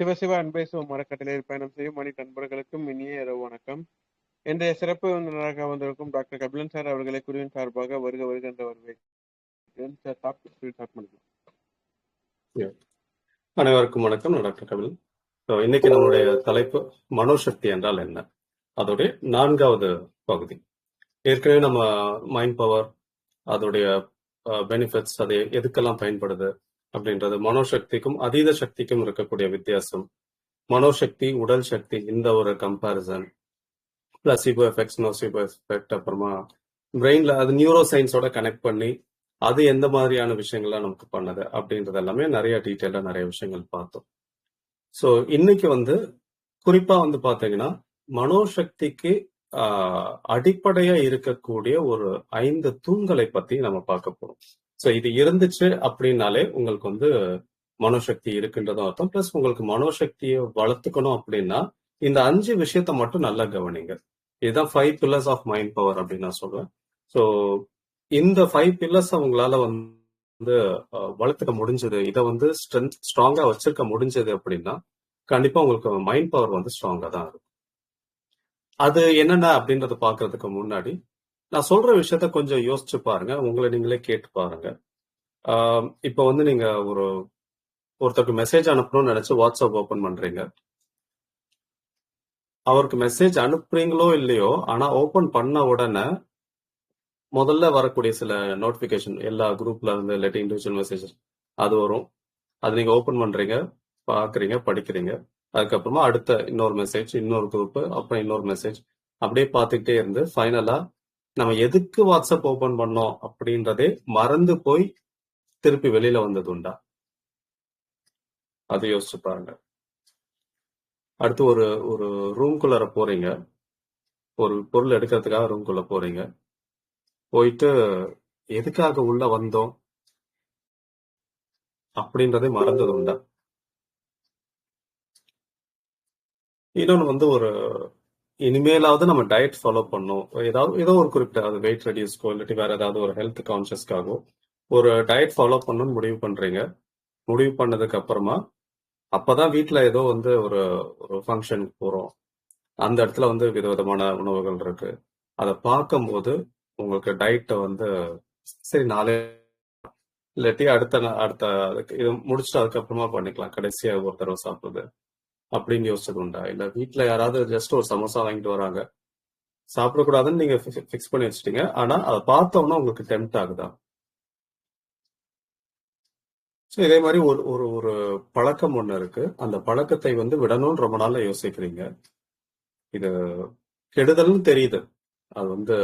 சிவசிவ அன்பே சிவம் மரக்கட்டளையில் பயணம் செய்யும் மணி நண்பர்களுக்கும் இனிய இரவு வணக்கம். இன்றைய சிறப்பு விருந்தினராக வந்திருக்கும் டாக்டர் கபிலன் சார் அவர்களை குருவின் சார்பாக வருக வருகின்ற வரவேற்கிறேன். சார் ஸ்டார்ட் பண்ணிக்கலாம். அனைவருக்கும் வணக்கம். நான் டாக்டர் கபிலன். இன்னைக்கு நம்மளுடைய தலைப்பு மனோசக்தி என்றால் என்ன, அதோடைய 4வது பகுதி. ஏற்கனவே நம்ம மைண்ட் பவர், அதோடைய பெனிஃபிட்ஸ், அது எதுக்கெல்லாம் பயன்படுது அப்படின்றது, மனோசக்திக்கும் அதீத சக்திக்கும் இருக்கக்கூடிய வித்தியாசம், மனோசக்தி உடல் சக்தி, இந்த ஒரு கம்பேரிசன், பிளசிபோ எஃபெக்ட்ஸ், நோசிபோ எஃபெக்ட், அப்புறமா பிரெயின்ல அது நியூரோ சயின்ஸோட கனெக்ட் பண்ணி அது எந்த மாதிரியான விஷயங்கள்லாம் நமக்கு பண்ணுது அப்படின்றது எல்லாமே நிறைய டீட்டெயிலா நிறைய விஷயங்கள் பார்த்தோம். ஸோ இன்னைக்கு குறிப்பா பாத்தீங்கன்னா மனோசக்திக்கு அடிப்படையா இருக்கக்கூடிய ஒரு 5 தூண்களை பத்தி நம்ம பார்க்க போறோம். ஸோ இது இருந்துச்சு அப்படின்னாலே உங்களுக்கு மனோசக்தி இருக்குன்றதும் அர்த்தம். பிளஸ் உங்களுக்கு மனோசக்தியை வளர்த்துக்கணும் அப்படின்னா இந்த 5 விஷயத்த மட்டும் நல்லா கவனிங்க. இதுதான் 5 pillars ஆஃப் மைண்ட் பவர் அப்படின்னு நான் சொல்றேன். ஸோ இந்த 5 pillars அவங்களால வளர்த்துக்க முடிஞ்சது, இதை ஸ்ட்ராங்கா வச்சிருக்க முடிஞ்சது அப்படின்னா கண்டிப்பா உங்களுக்கு மைண்ட் பவர் ஸ்ட்ராங்கா தான் இருக்கும். அது என்னென்ன அப்படின்றத பாக்குறதுக்கு முன்னாடி நான் சொல்ற விஷயத்த கொஞ்சம் யோசிச்சு பாருங்க, உங்களை நீங்களே கேட்டு பாருங்க. இப்ப நீங்க ஒருத்தருக்கு மெசேஜ் அனுப்பணும்னு நினைச்சு வாட்ஸ்அப் ஓபன் பண்றீங்க. அவருக்கு மெசேஜ் அனுப்புறீங்களோ இல்லையோ, ஆனா ஓபன் பண்ண உடனே முதல்ல வரக்கூடிய சில நோட்டிபிகேஷன், எல்லா குரூப்ல இருந்து இல்லாட்டி இண்டிவிஜுவல் மெசேஜஸ் அது வரும். அது நீங்க ஓபன் பண்றீங்க, பாக்குறீங்க, படிக்கிறீங்க. அதுக்கப்புறமா அடுத்த இன்னொரு மெசேஜ், இன்னொரு குரூப், அப்புறம் இன்னொரு மெசேஜ், அப்படியே பார்த்துக்கிட்டே இருந்து ஃபைனலா நம்ம எதுக்கு வாட்ஸ்அப் ஓபன் பண்ணோம் அப்படின்றதே மறந்து போய் திருப்பி வெளியில வந்தது உண்டா? அது யோசிச்சு பாருங்க. அடுத்து ஒரு ரூம்குள்ளார போறீங்க, ஒரு பொருள் எடுக்கிறதுக்காக ரூம்குள்ள போறீங்க. போயிட்டு எதுக்காக உள்ள வந்தோம் அப்படின்றதே மறந்தது உண்டா? இன்னொன்னு இனிமேலாவது நம்ம டயட் ஃபாலோ பண்ணோம், ஏதோ ஒரு குறிப்பிட்ட வெயிட் ரெடியூஸ்க்கோ இல்லாட்டி வேற ஏதாவது ஒரு ஹெல்த் கான்சியஸ்க்காகவோ ஒரு டயட் ஃபாலோ பண்ணணும்னு முடிவு பண்றீங்க. முடிவு பண்ணதுக்கு அப்புறமா அப்பதான் வீட்டுல ஏதோ ஒரு ஃபங்க்ஷன் போறோம், அந்த இடத்துல விதவிதமான உணவுகள் இருக்கு. அதை பார்க்கும்போது உங்களுக்கு டயட்டை சரி நாளே இல்லாட்டி அடுத்த இது முடிச்சுட்டு அதுக்கப்புறமா பண்ணிக்கலாம், கடைசியா ஒரு தடவை சாப்பிடுறது அப்படின்னு யோசிச்சது உண்டா? இல்ல வீட்டுல யாராவது ஜஸ்ட் ஒரு சமோசா வாங்கிட்டு வராங்க, சாப்பிடக்கூடாதுன்னு நீங்க பிக்ஸ் பண்ணி வச்சுட்டீங்க, ஆனா அதை பார்த்தோம்னா உங்களுக்கு டெம்ப்ட் ஆகுதா? ஸோ இதே மாதிரி ஒரு பழக்கம் ஒண்ணு இருக்கு. அந்த பழக்கத்தை விடணும்னு ரொம்ப நாள்ல யோசிக்கிறீங்க. இது கெடுதல்னு தெரியுது. அது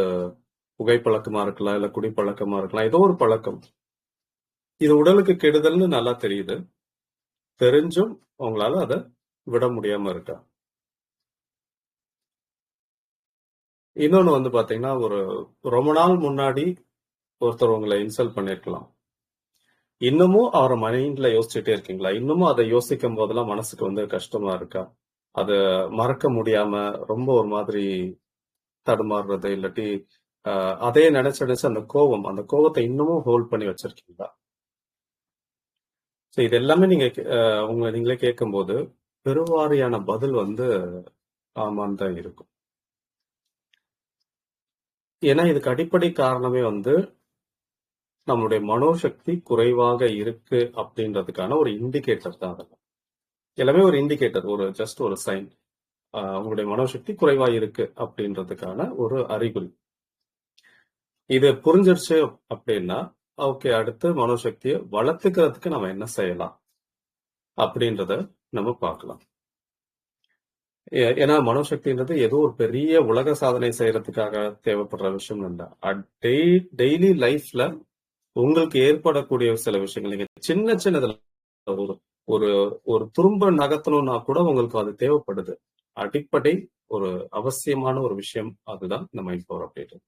புகைப்பழக்கமா இருக்கலாம், இல்ல குடிப்பழக்கமா இருக்கலாம், ஏதோ ஒரு பழக்கம். இது உடலுக்கு கெடுதல்னு நல்லா தெரியுது, தெரிஞ்சும் உங்களால அதை விட முடியாம இருக்கா? இன்னொன்னு பாத்தீங்கன்னா, ரொம்ப நாள் முன்னாடி ஒருத்தர் உங்களை இன்சல்ட் பண்ணிருக்கலாம். இன்னமும் அவரை மைண்ட்ல யோசிச்சுட்டே இருக்கீங்களா? இன்னமும் அதை யோசிக்கும் போதெல்லாம் மனசுக்கு கஷ்டமா இருக்கா? அதை மறக்க முடியாம ரொம்ப ஒரு மாதிரி தடுமாறுறது, இல்லாட்டி அதே நினைச்சு அந்த கோவத்தை இன்னமும் ஹோல்ட் பண்ணி வச்சிருக்கீங்களா? ஸோ இது எல்லாமே நீங்க உங்களை நீங்களே கேட்கும்போது பெருவாரியான பதில் ஆமான்னு தான் இருக்கும். ஏன்னா இதுக்கு அடிப்படை காரணமே நம்மளுடைய மனோசக்தி குறைவாக இருக்கு அப்படின்றதுக்கான ஒரு இண்டிகேட்டர் தான். அதெல்லாம் எல்லாமே ஒரு இண்டிகேட்டர், ஜஸ்ட் ஒரு சைன். உங்களுடைய மனோசக்தி குறைவா இருக்கு அப்படின்றதுக்கான ஒரு அறிகுறி. இது புரிஞ்சிருச்சு அப்படின்னா ஓகே, அடுத்து மனோசக்தியை வளர்த்துக்கிறதுக்கு நம்ம என்ன செய்யலாம் அப்படின்றத நம்ம பார்க்கலாம். ஏன்னா மனோசக்தின்றது ஏதோ ஒரு பெரிய உலக சாதனை செய்யறதுக்காக தேவைப்படுற விஷயம் இல்லை. டெய்லி லைஃப்ல உங்களுக்கு ஏற்படக்கூடிய சில விஷயங்கள், நீங்க சின்ன சின்னதுல ஒரு ஒரு துரும்ப நகர்த்தணும்னா கூட உங்களுக்கு அது தேவைப்படுது. அடிப்படை ஒரு அவசியமான ஒரு விஷயம் அதுதான் இந்த மைண்ட் பவர் அப்படின்றது.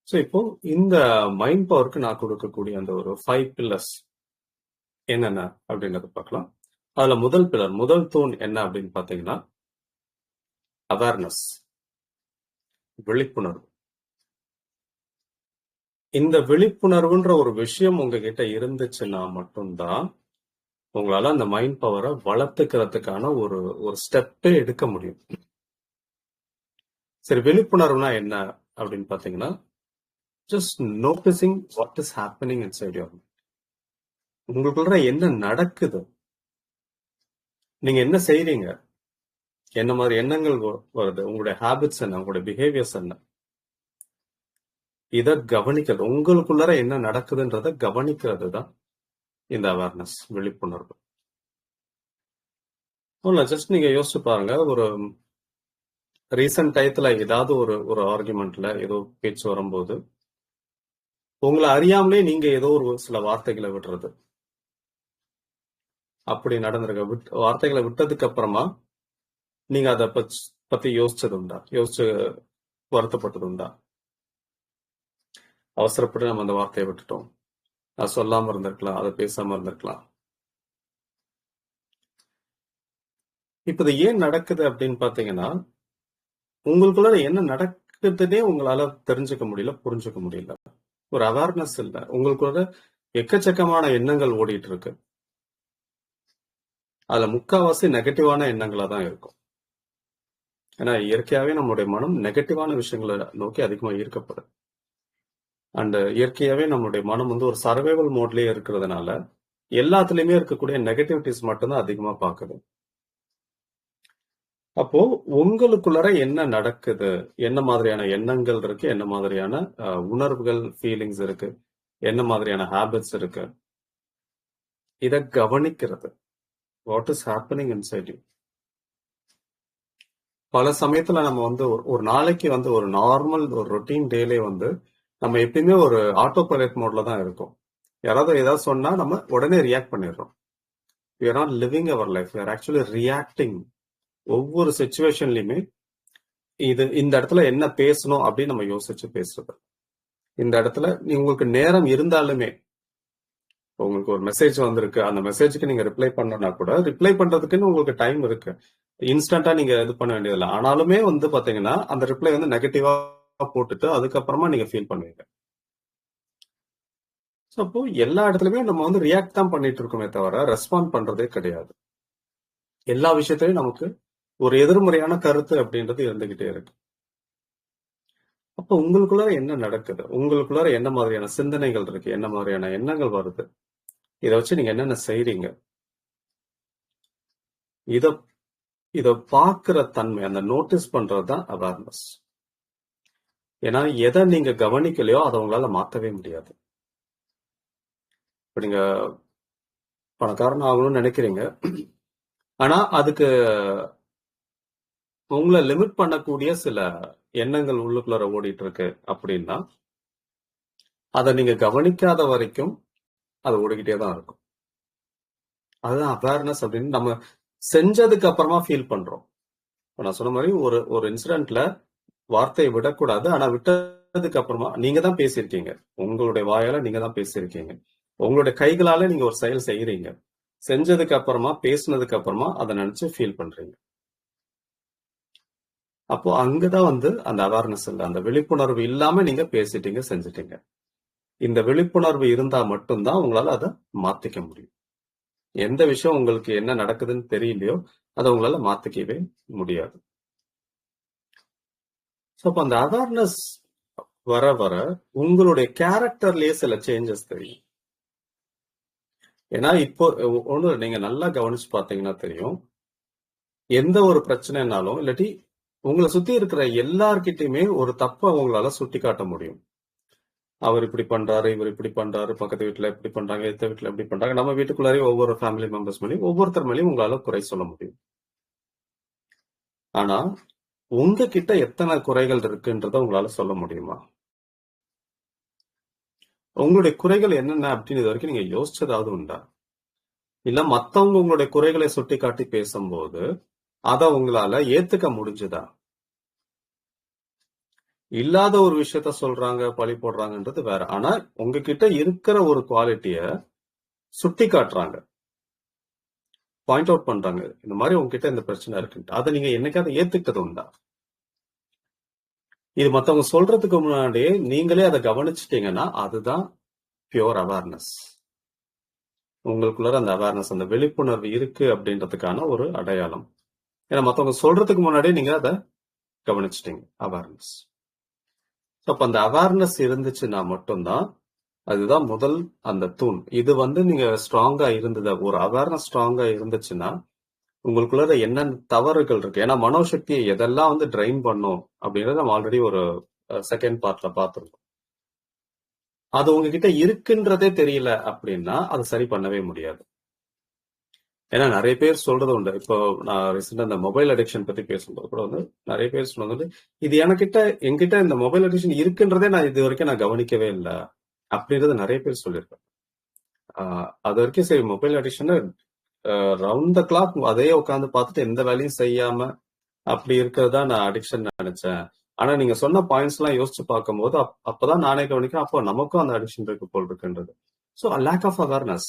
ஸோ இப்போ இந்த மைண்ட் பவருக்கு நான் கொடுக்கக்கூடிய அந்த ஒரு 5 pillars என்னென்ன அப்படின்றத பார்க்கலாம். அதுல முதல் தூண் என்ன அப்படின்னு பாத்தீங்கன்னா அவேர்னஸ், விழிப்புணர்வு. இந்த விழிப்புணர்வுன்ற ஒரு விஷயம் உங்ககிட்ட இருந்துச்சுன்னா மட்டும்தான் உங்களால அந்த மைண்ட் பவரை வளர்த்துக்கிறதுக்கான ஒரு ஒரு ஸ்டெப்பே எடுக்க முடியும். சரி, விழிப்புணர்வுனா என்ன அப்படின்னு பாத்தீங்கன்னா, just noticing what is happening inside your mind. உங்களுக்குள்ள என்ன நடக்குது, நீங்க என்ன செய்றீங்க, என்ன மாதிரி எண்ணங்கள் வருது, உங்களுடைய ஹேபிட்ஸ் என்ன, உங்களுடைய பிஹேவியர்ஸ் என்ன, இத கவனிக்கிறது. உங்களுக்குள்ள என்ன நடக்குதுன்றத கவனிக்கிறது தான் இந்த அவேர்னஸ், விழிப்புணர்வு. ஜஸ்ட் நீங்க யோசிச்சு பாருங்க, ஒரு ரீசன்ட் டயத்துல ஏதாவது ஒரு ஒரு ஆர்குமெண்ட்ல ஏதோ பேச்சு வரும்போது உங்களை அறியாமலே நீங்க ஏதோ ஒரு சில வார்த்தைகளை விடுறது, அப்படி நடந்திருக்க வார்த்தைகளை விட்டதுக்கு அப்புறமா நீங்க அதை பத்தி யோசிச்சது உண்டா, யோசிச்சு வருத்தப்பட்டது உண்டா? அவசரப்பட்டு நம்ம அந்த வார்த்தையை விட்டுட்டோம், அதை சொல்லாம இருந்திருக்கலாம், அதை பேசாம இருந்திருக்கலாம். இப்ப இது ஏன் நடக்குது அப்படின்னு பாத்தீங்கன்னா, உங்களுக்குள்ள என்ன நடக்குதுன்னே உங்களால தெரிஞ்சுக்க முடியல, புரிஞ்சுக்க முடியல. ஒரு அவேர்னஸ் இல்ல. உங்களுக்குள்ள எக்கச்சக்கமான எண்ணங்கள் ஓடிட்டு இருக்கு. அதுல முக்காவாசி நெகட்டிவான எண்ணங்களா தான் இருக்கும். ஏன்னா இயற்கையாவே நம்மளுடைய மனம் நெகட்டிவான விஷயங்களை நோக்கி அதிகமா ஈர்க்கப்படுது. அண்ட் இயற்கையாவே நம்மளுடைய மனம் ஒரு சர்வைவல் மோட்லயே இருக்கிறதுனால எல்லாத்துலயுமே இருக்கக்கூடிய நெகட்டிவிட்டிஸ் மட்டும்தான் அதிகமா பாக்குது. அப்போ உங்களுக்குள்ள என்ன நடக்குது, என்ன மாதிரியான எண்ணங்கள் இருக்கு, என்ன மாதிரியான உணர்வுகள், ஃபீலிங்ஸ் இருக்கு, என்ன மாதிரியான ஹேபிட்ஸ் இருக்கு, இத கவனிக்கிறது. What is happening inside you. பல சமயத்துல நம்ம ஒரு நாளைக்கு ஒரு நார்மல் ஒரு ரொட்டீன் டேலே நம்ம எப்பயுமே ஒரு ஆட்டோ பைலட் மோட்ல தான் இருக்கும். யாராவது ஏதாவது சொன்னா நம்ம உடனே ரியாக்ட் பண்ணிடுறோம். we are not living our life, we are actually reacting. ஒவ்வொரு சிச்சுவேஷன்லயுமே இந்த இடத்துல என்ன பேசணும் அப்படின்னு நம்ம யோசிச்சு பேசுறது. இந்த இடத்துல உங்களுக்கு நேரம் இருந்தாலுமே, உங்களுக்கு ஒரு மெசேஜ் வந்திருக்கு, அந்த மெசேஜுக்கு நீங்க ரிப்ளை பண்ணனா கூட ரிப்ளை பண்றதுக்குன்னு உங்களுக்கு டைம் இருக்கு. இன்ஸ்டன்டா நீங்க இது பண்ண வேண்டியதில்லை. ஆனாலுமே பாத்தீங்கன்னா அந்த ரிப்ளை நெகட்டிவா போட்டுட்டு அதுக்கப்புறமா நீங்க ஃபீல் பண்ணுவீங்க. அப்போ எல்லா இடத்துலயுமே நம்ம ரியாக்ட் தான் பண்ணிட்டு இருக்கோமே தவிர ரெஸ்பாண்ட் பண்றதே கிடையாது. எல்லா விஷயத்திலயும் நமக்கு ஒரு எதிர்மறையான கருத்து அப்படின்றது இருந்துகிட்டே இருக்கு. அப்ப உங்களுக்குள்ள என்ன நடக்குது, உங்களுக்குள்ள என்ன மாதிரியான சிந்தனைகள் இருக்கு, என்ன மாதிரியான எண்ணங்கள் வருது, இதை வச்சு நீங்க என்னென்ன செய்றீங்க, இத பாக்குற தன்மை, அந்த நோட்டீஸ் பண்றதுதான் அவேர்னஸ். ஏன்னா எதை நீங்க கவனிக்கலையோ அதை உங்களால மாத்தவே முடியாது. இப்ப நீங்க பணக்காரன் ஆகணும்னு நினைக்கிறீங்க, ஆனா அதுக்கு உங்களை லிமிட் பண்ணக்கூடிய சில எண்ணங்கள் உள்ளுக்குள்ள ஓடிட்டு இருக்கு அப்படின்னா அதை நீங்க கவனிக்காத வரைக்கும் அது ஓடிக்கிட்டே தான் இருக்கும். அதுதான் அவேர்னஸ் அப்படின்னு நம்ம செஞ்சதுக்கு அப்புறமா ஃபீல் பண்றோம். நான் சொன்ன மாதிரி ஒரு இன்சிடென்ட்ல வார்த்தையை விடக்கூடாது, ஆனா விட்டதுக்கு அப்புறமா நீங்க தான் பேசியிருக்கீங்க, உங்களுடைய வாயால நீங்க தான் பேசியிருக்கீங்க, உங்களுடைய கைகளால நீங்க ஒரு செயல் செய்யறீங்க, செஞ்சதுக்கு அப்புறமா பேசினதுக்கு அப்புறமா அதை நினைச்சு ஃபீல் பண்றீங்க. அப்போ அங்கதான் அந்த அவேர்னஸ் இல்லை, அந்த விழிப்புணர்வு இல்லாம நீங்க பேசிட்டீங்க, செஞ்சிட்டீங்க. இந்த விழிப்புணர்வு இருந்தா மட்டும்தான் உங்களால அதை மாத்திக்க முடியும். எந்த விஷயம் உங்களுக்கு என்ன நடக்குதுன்னு தெரியலையோ அதை உங்களால மாத்திக்கவே முடியாது. அப்ப அந்த அவேர்னஸ் வர வர உங்களுடைய கேரக்டர்லயே சில சேஞ்சஸ் தெரியும். ஏன்னா இப்போ ஒண்ணு நீங்க நல்லா கவனிச்சு பாத்தீங்கன்னா தெரியும், எந்த ஒரு பிரச்சனைனாலும் இல்லாட்டி உங்களை சுத்தி இருக்கிற எல்லார்கிட்டயுமே ஒரு தப்ப உங்களால சுட்டி காட்ட முடியும். அவர் இப்படி பண்றாரு, இவர் இப்படி பண்றாரு, பக்கத்து வீட்டுல இப்படி பண்றாங்க, எத்த வீட்டுல இப்படி பண்றாங்க. நம்ம வீட்டுக்குள்ளாரே ஒவ்வொரு ஃபேமிலி மெம்பர்ஸ் மேலேயும் ஒவ்வொருத்தர் மேலேயும் உங்களால குறை சொல்ல முடியும். ஆனா உங்ககிட்ட எத்தனை குறைகள் இருக்குன்றத உங்களால சொல்ல முடியுமா? உங்களுடைய குறைகள் என்னென்ன அப்படின்னு இது வரைக்கும் நீங்க யோசிச்சதாவது உண்டா? இல்ல மத்தவங்க உங்களுடைய குறைகளை சுட்டி காட்டி பேசும்போது அதை உங்களால ஏத்துக்க முடிஞ்சுதா? இல்லாத ஒரு விஷயத்த சொல்றாங்க, பழி போடுறாங்கன்றது வேற. ஆனா உங்ககிட்ட இருக்கிற ஒரு குவாலிட்டிய சுட்டி காட்டுறாங்க, பாயிண்ட் அவுட் பண்றாங்க, இந்த மாதிரி உங்ககிட்ட இந்த பிரச்சனை இருக்கு, அதை நீங்க என்னைக்காவது ஏத்துக்கிட்டது உண்டா? இது மத்தவங்க சொல்றதுக்கு முன்னாடியே நீங்களே அதை கவனிச்சிட்டீங்கன்னா அதுதான் பியூர் அவேர்னஸ். உங்களுக்குள்ள அந்த அவேர்னஸ், அந்த விழிப்புணர்வு இருக்கு அப்படின்றதுக்கான ஒரு அடையாளம். ஏன்னா மத்தவங்க சொல்றதுக்கு முன்னாடியே நீங்க அதை கவனிச்சிட்டீங்க. அவேர்னஸ். அப்ப அந்த அவேர்னஸ் இருந்துச்சுன்னா மட்டும்தான், அதுதான் முதல் அந்த தூண். இது நீங்க ஸ்ட்ராங்கா இருந்தது, ஒரு அவேர்னஸ் ஸ்ட்ராங்கா இருந்துச்சுன்னா உங்களுக்குள்ள என்னென்ன தவறுகள் இருக்கு. ஏன்னா மனோசக்தியை எதெல்லாம் ட்ரைன் பண்ணும் அப்படின்றத நம்ம ஆல்ரெடி ஒரு செகண்ட் பார்ட்ல பார்த்திருக்கோம். அது உங்ககிட்ட இருக்குன்றதே தெரியல அப்படின்னா அதை சரி பண்ணவே முடியாது. ஏன்னா நிறைய பேர் சொல்றது உண்டு. இப்போ நான் ரீசெண்டா இந்த மொபைல் அடிக்ஷன் பத்தி பேசும்போது கூட நிறைய பேர் சொன்னது இது என்கிட்ட இந்த மொபைல் அடிக்ஷன் இருக்குன்றதே நான் இது வரைக்கும் நான் கவனிக்கவே இல்லை அப்படின்றத நிறைய பேர் சொல்லியிருக்கேன். அது வரைக்கும் சரி, mobile addiction round the clock அதே உட்காந்து பார்த்துட்டு எந்த வேலையும் செய்யாம அப்படி இருக்கிறதா நான் அடிக்ஷன் நினைச்சேன். ஆனா நீங்க சொன்ன பாயிண்ட்ஸ் எல்லாம் யோசிச்சு பார்க்கும்போது அப்பதான் நானே கவனிக்கிறேன், அப்போ நமக்கும் அந்த அடிக்ஷன் இருக்கு போல் இருக்குன்றது. So lack of awareness.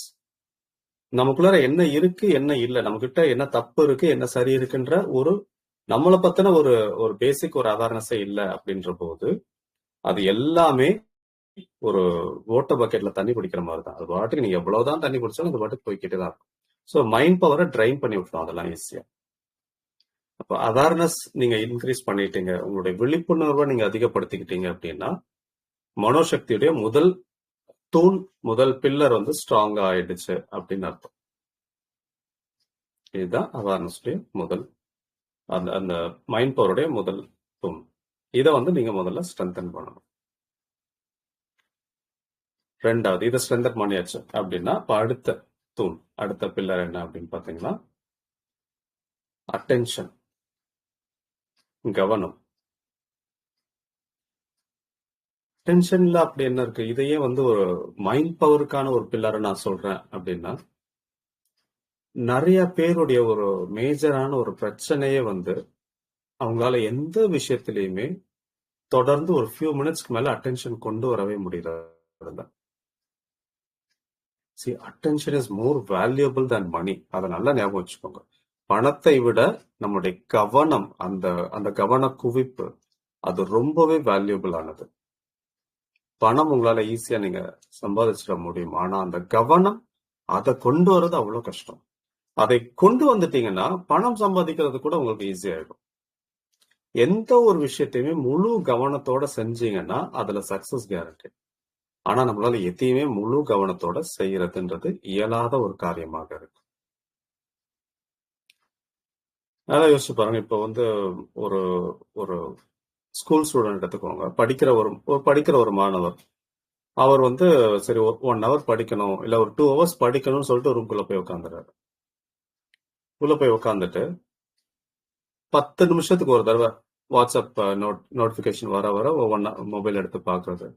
நமக்குள்ள என்ன இருக்கு என்ன இல்லை, நம்ம கிட்ட என்ன தப்பு இருக்கு என்ன சரி இருக்குன்ற ஒரு நம்மளை பத்தின ஒரு ஒரு பேசிக் ஒரு அவேர்னஸே இல்லை அப்படின்ற போது அது எல்லாமே ஒரு ஓட்ட பக்கெட்ல தண்ணி குடிக்கிற மாதிரி தான். அது பாட்டுக்கு நீங்க எவ்வளவுதான் தண்ணி குடிச்சாலும் அது பாட்டுக்கு போய்கிட்டே தான் இருக்கும். ஸோ மைண்ட் பவரை ட்ரைன் பண்ணி விட்டுரும் அதெல்லாம் ஈஸியா. அப்போ அவேர்னஸ் நீங்க இன்க்ரீஸ் பண்ணிட்டீங்க, உங்களுடைய விழிப்புணர்வை நீங்க அதிகப்படுத்திக்கிட்டீங்க அப்படின்னா மனோசக்தியுடைய முதல் தூண், முதல் பில்லர் ஸ்ட்ராங்கா ஆயிடுச்சு அப்படின்னு அர்த்தம். இதுதான் அவேர்னஸ் முதல் அந்த அந்த மைண்ட் பவருடைய முதல் தூண். இதை நீங்க முதல்ல ஸ்ட்ரென்தன் பண்ணணும். ரெண்டாவது, இதை ஸ்ட்ரென்தன் பண்ணியாச்சு அப்படின்னா இப்ப அடுத்த தூண், அடுத்த பில்லர் என்ன அப்படின்னு பாத்தீங்கன்னா அட்டென்ஷன், கவனம். டென்ஷன்ல அப்படி என்ன இருக்கு? இதையே ஒரு மைண்ட் பவருக்கான ஒரு பில்லரை நான் சொல்றேன் அப்படின்னா, நிறைய பேருடைய ஒரு மேஜரான ஒரு பிரச்சனையே அவங்களால எந்த விஷயத்திலையுமே தொடர்ந்து ஒரு ஃபியூ மினிட்ஸ்க்கு மேல அட்டென்ஷன் கொண்டு வரவே முடியல. See, attention is more valuable than money. அதை நல்லா ஞாபகம் வச்சுக்கோங்க. பணத்தை விட நம்முடைய கவனம், அந்த அந்த கவன குவிப்பு அது ரொம்பவே வேல்யூபிள் ஆனது. பணம் உங்களால ஈஸியா நீங்க சம்பாதிச்சிட முடியும், ஆனா அந்த கவனம் அதை கொண்டு வர்றது அவ்வளவு கஷ்டம். அதை கொண்டு வந்துட்டீங்கன்னா பணம் சம்பாதிக்கிறது கூட உங்களுக்கு ஈஸி ஆயிடும். எந்த ஒரு விஷயத்தையுமே முழு கவனத்தோட செஞ்சீங்கன்னா அதுல சக்சஸ் கேரண்டி. ஆனா நம்மளால எதையுமே முழு கவனத்தோட செய்யறதுன்றது இயலாத ஒரு காரியமாக இருக்கு. நல்லா யோசிச்சு பாருங்க. இப்போ ஒரு ஒரு ஸ்கூல் ஸ்டூடெண்ட் எடுத்துக்கோங்க, படிக்கிற ஒரு மாணவர். அவர் சரி 1 hour படிக்கணும் இல்ல ஒரு 2 hours படிக்கணும்னு சொல்லிட்டு ரூம்குள்ள போய் உட்காந்துறாரு. உள்ள போய் உட்காந்துட்டு 10 நிமிஷத்துக்கு ஒரு தடவை வாட்ஸ்அப் நோட்டிபிகேஷன் வர வர ஒவ்வொன்னா மொபைல் எடுத்து பாக்குறது.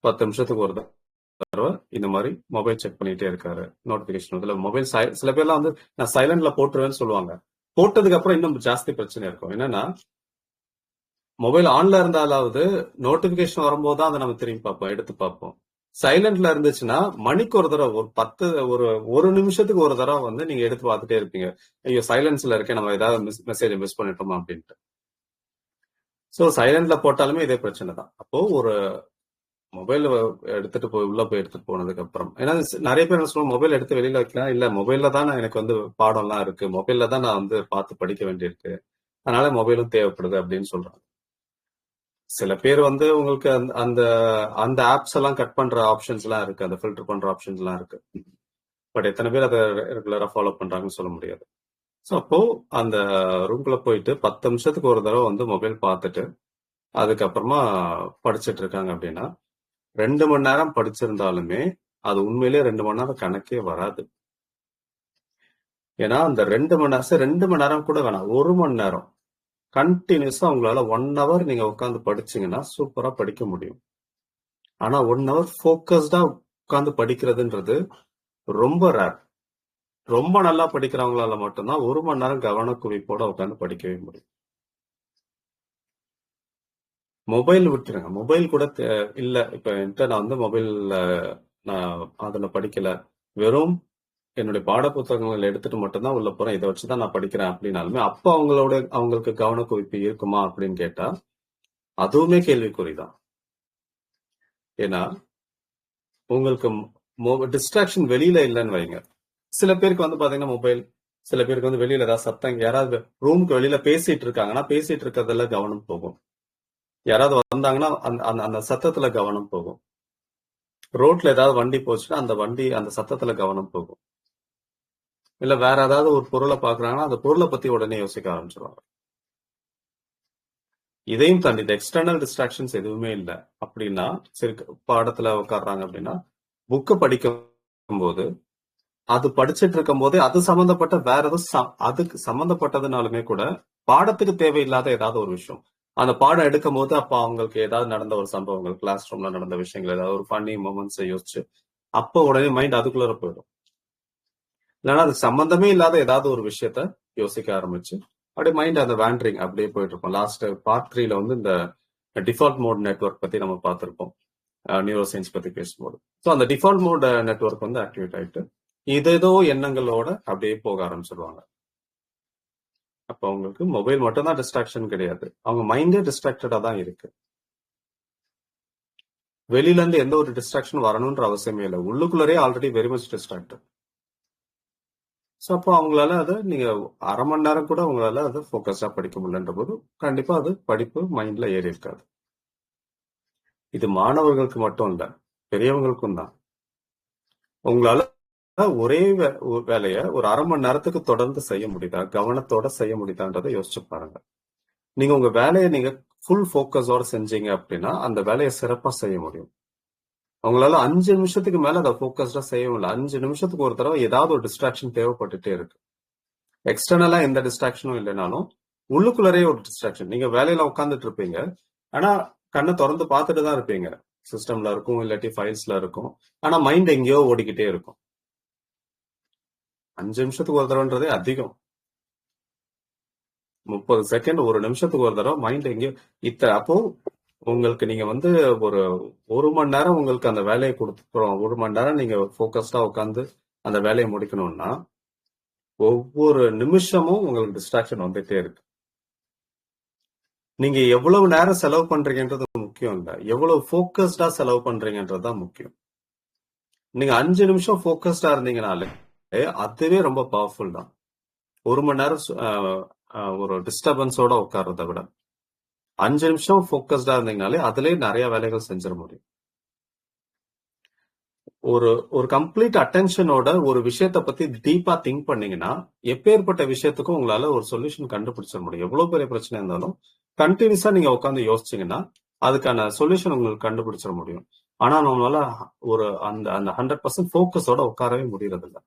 10 நிமிஷத்துக்கு ஒரு தடவை இந்த மாதிரி மொபைல் செக் பண்ணிட்டே இருக்காரு. நோட்டிபிகேஷன் மொபைல் சில பேர்லாம் நான் சைலண்ட்ல போட்டுருவேன்னு சொல்லுவாங்க. போட்டதுக்கு அப்புறம் இன்னும் ஜாஸ்தி பிரச்சனை இருக்கும். என்னன்னா மொபைல் ஆன்ல இருந்தாலாவது நோட்டிபிகேஷன் வரும்போது தான் அதை நம்ம திரும்பி பார்ப்போம், எடுத்து பார்ப்போம். சைலண்ட்ல இருந்துச்சுன்னா மணிக்கு ஒரு தடவை ஒரு நிமிஷத்துக்கு ஒரு தடவை நீங்க எடுத்து பார்த்துட்டே இருப்பீங்க. ஐயோ சைலன்ஸ்ல இருக்கேன், நம்ம ஏதாவது மெசேஜ் மிஸ் பண்ணிட்டோமா அப்படின்ட்டு. சோ சைலண்ட்ல போட்டாலுமே இதே பிரச்சனை தான். அப்போ ஒரு மொபைல் எடுத்துட்டு உள்ள போய் எடுத்துட்டு போனதுக்கு அப்புறம், ஏன்னா நிறைய பேர் என்ன சொல்லுவாங்க, மொபைல் எடுத்து வெளியில வைக்கலாம், இல்ல மொபைல்ல தான் எனக்கு பாடம் எல்லாம் இருக்கு, மொபைல்ல தான் நான் பார்த்து படிக்க வேண்டியிருக்கு, அதனால மொபைலும் தேவைப்படுது அப்படின்னு சொல்றாங்க. சில பேர் உங்களுக்கு அந்த அந்த ஆப்ஸ் எல்லாம் கட் பண்ற ஆப்ஷன்ஸ் எல்லாம் இருக்கு, அந்த ஃபில்டர் பண்ற ஆப்ஷன்ஸ் எல்லாம் இருக்கு. பட் எத்தனை பேர் அதை ரெகுலரா ஃபாலோ பண்றாங்கன்னு சொல்ல முடியாது. ஸோ அப்போ அந்த ரூம்குள்ள போயிட்டு 10 நிமிஷத்துக்கு ஒரு தடவை மொபைல் பார்த்துட்டு அதுக்கப்புறமா படிச்சுட்டு இருக்காங்க அப்படின்னா 2 மணி நேரம் படிச்சிருந்தாலுமே அது உண்மையிலேயே 2 மணி நேரம் கணக்கே வராது. ஏன்னா அந்த 2 மணி நேரம் கூட வேணாம், 1 மணி நேரம் கண்டினியூஸா உங்களால 1 hour நீங்க உட்காந்து படிச்சீங்கன்னா சூப்பரா படிக்க முடியும். ஆனா 1 hour ஃபோக்கஸ்டா உட்காந்து படிக்கிறதுன்றது ரொம்ப ரேர். ரொம்ப நல்லா படிக்கிறவங்களால மட்டும்தான் 1 மணி நேரம் கவன குவிப்போட உட்காந்து படிக்கவே முடியும். மொபைல் விட்டுருங்க, மொபைல் கூட இல்ல. இப்ப என்கிட்ட நான் மொபைல்ல நான் அதுல படிக்கல, வெறும் என்னுடைய பாட புத்தகங்கள் எடுத்துட்டு மட்டும்தான் உள்ள போறேன், இதை வச்சுதான் நான் படிக்கிறேன் அப்படின்னாலுமே அப்ப அவங்களுக்கு கவன குவிப்பு இருக்குமா அப்படின்னு கேட்டா அதுவுமே கேள்விக்குறிதான். ஏன்னா உங்களுக்கு டிஸ்ட்ராக்ஷன் வெளியில இல்லைன்னு வைங்க. சில பேருக்கு வந்து பாத்தீங்கன்னா மொபைல், சில பேருக்கு வந்து வெளியில ஏதாவது சத்தம், யாராவது ரூமுக்கு வெளியில பேசிட்டு இருக்காங்கன்னா பேசிட்டு இருக்கிறதுல கவனம் போகும். யாராவது வந்தாங்கன்னா அந்த சத்தத்துல கவனம் போகும். ரோட்ல ஏதாவது வண்டி போச்சுன்னா அந்த சத்தத்துல கவனம் போகும். இல்ல வேற ஏதாவது ஒரு பொருளை பாக்குறாங்கன்னா அந்த பொருளை பத்தி உடனே யோசிக்க ஆரம்பிச்சிருவாங்க. இதையும் தாண்டி இந்த எக்ஸ்டர்னல் டிஸ்ட்ராக்ஷன்ஸ் எதுவுமே இல்லை அப்படின்னா, சரி பாடத்துல உட்காடுறாங்க அப்படின்னா புக்கு படிக்கும் போது அது படிச்சுட்டு இருக்கும் போதே அது சம்பந்தப்பட்ட வேற எதுவும் அதுக்கு சம்பந்தப்பட்டதுனாலுமே கூட பாடத்துக்கு தேவையில்லாத ஏதாவது ஒரு விஷயம் அந்த பாடம் எடுக்கும் போது அப்ப அவங்களுக்கு ஏதாவது நடந்த ஒரு சம்பவங்கள், கிளாஸ் ரூம்ல நடந்த விஷயங்கள், ஏதாவது ஒரு ஃபன்னி மூமெண்ட்ஸை யோசிச்சு அப்ப உடனே மைண்ட் அதுக்குள்ள போயிடும். இல்லைன்னா அது சம்பந்தமே இல்லாத ஏதாவது ஒரு விஷயத்த யோசிக்க ஆரம்பிச்சு அப்படியே மைண்ட் அந்த வேண்டரிங் அப்படியே போயிட்டு இருக்கும். லாஸ்ட் பார்ட் 3ல வந்து இந்த டிஃபால்ட் மோட் நெட்வொர்க் பத்தி நம்ம பார்த்திருப்போம், நியூரோ சயின்ஸ் பத்தி பேசும்போது. ஸோ அந்த டிஃபால்ட் மோட் நெட்வொர்க் வந்து ஆக்டிவேட் ஆயிட்டு ஏதோ எண்ணங்களோட அப்படியே போக ஆரம்பிச்சிருவாங்க. அப்ப அவங்களுக்கு மொபைல் மட்டும் தான் டிஸ்ட்ராக்ஷன் கிடையாது, அவங்க மைண்டே டிஸ்ட்ராக்டடா தான் இருக்கு. வெளியில இருந்து எந்த ஒரு டிஸ்ட்ராக்ஷன் வரணும்ன்ற அவசியமே இல்லை, உள்ளுக்குள்ளரே already very much distracted. So அப்போ அவங்களால அதை நீங்க அரை மணி நேரம் கூட அவங்களால அதை ஃபோக்கஸ்டா படிக்க முடியலன்ற போது கண்டிப்பா அது படிப்பு மைண்ட்ல ஏறி இருக்காது. இது மாணவர்களுக்கு மட்டும் இல்ல, பெரியவங்களுக்கும் தான். உங்களால ஒரே வேலையை ஒரு அரை மணி நேரத்துக்கு தொடர்ந்து செய்ய முடியுதா, கவனத்தோட செய்ய முடியுதான்றதை யோசிச்சு பாருங்க. நீங்க உங்க வேலையை நீங்க ஃபுல் ஃபோக்கஸோட செஞ்சீங்க அப்படின்னா அந்த வேலையை சிறப்பா செய்ய முடியும். உங்களால 5 நிமிஷத்துக்கு மேல அதை ஃபோக்கஸ்டா செய்ய முடியல. 5 நிமிஷத்துக்கு ஒரு தடவை ஏதாவது ஒரு டிஸ்ட்ராக்ஷன் தேவைப்பட்டுட்டே இருக்கு. எக்ஸ்டர்னலா எந்த டிஸ்ட்ராக்ஷனும் இல்லைனாலும் உள்ளுக்குள்ளரே ஒரு டிஸ்ட்ராக்ஷன். நீங்க வேலையில உட்காந்துட்டு இருப்பீங்க, ஆனா கண்ணை திறந்து பார்த்துட்டு தான் இருப்பீங்க. சிஸ்டம்ல இருக்கும், இல்லாட்டி ஃபைல்ஸ்ல இருக்கும், ஆனா மைண்ட் எங்கேயோ ஓடிக்கிட்டே இருக்கும். 5 நிமிஷத்துக்கு ஒரு தடவைன்றதே அதிகம். 30 செகண்ட், ஒரு நிமிஷத்துக்கு ஒரு தடவை மைண்ட் எங்கேயோ அப்போ உங்களுக்கு நீங்க வந்து ஒரு மணி நேரம் உங்களுக்கு அந்த வேலையை கொடுத்துக்கிறோம், 1 மணி நேரம் நீங்க ஃபோக்கஸ்டா உட்காந்து அந்த வேலையை முடிக்கணும்னா ஒவ்வொரு நிமிஷமும் உங்களுக்கு டிஸ்ட்ராக்ஷன் வந்துட்டே இருக்கு. நீங்க எவ்வளவு நேரம் செலவு பண்றீங்கன்றது முக்கியம் இல்ல, எவ்வளவு ஃபோக்கஸ்டா செலவு பண்றீங்கன்றது தான் முக்கியம். நீங்க 5 நிமிஷம் ஃபோக்கஸ்டா இருந்தீங்கனாலே அதுவே ரொம்ப பவர்ஃபுல் தான். 1 மணி நேரம் ஒரு டிஸ்டர்பன்ஸோட உட்கார்றத விட 5 நிமிஷம் ஃபோக்கஸ்டா இருந்தீங்கனாலே அதுலயே நிறைய வேலைகள் செஞ்சிட முடியும். ஒரு கம்ப்ளீட் அட்டென்ஷனோட ஒரு விஷயத்த பத்தி டீப்பா திங்க் பண்ணீங்கன்னா எப்பேற்பட்ட விஷயத்துக்கும் உங்களால ஒரு சொல்யூஷன் கண்டுபிடிச்சிட முடியும். எவ்வளவு பெரிய பிரச்சனை இருந்தாலும் கண்டினியூஸா நீங்க உட்காந்து யோசிச்சீங்கன்னா அதுக்கான சொல்யூஷன் உங்களுக்கு கண்டுபிடிச்சிட முடியும். ஆனா நம்மளால அந்த 100% ஃபோக்கஸோட உட்காரவே முடியறது இல்லை,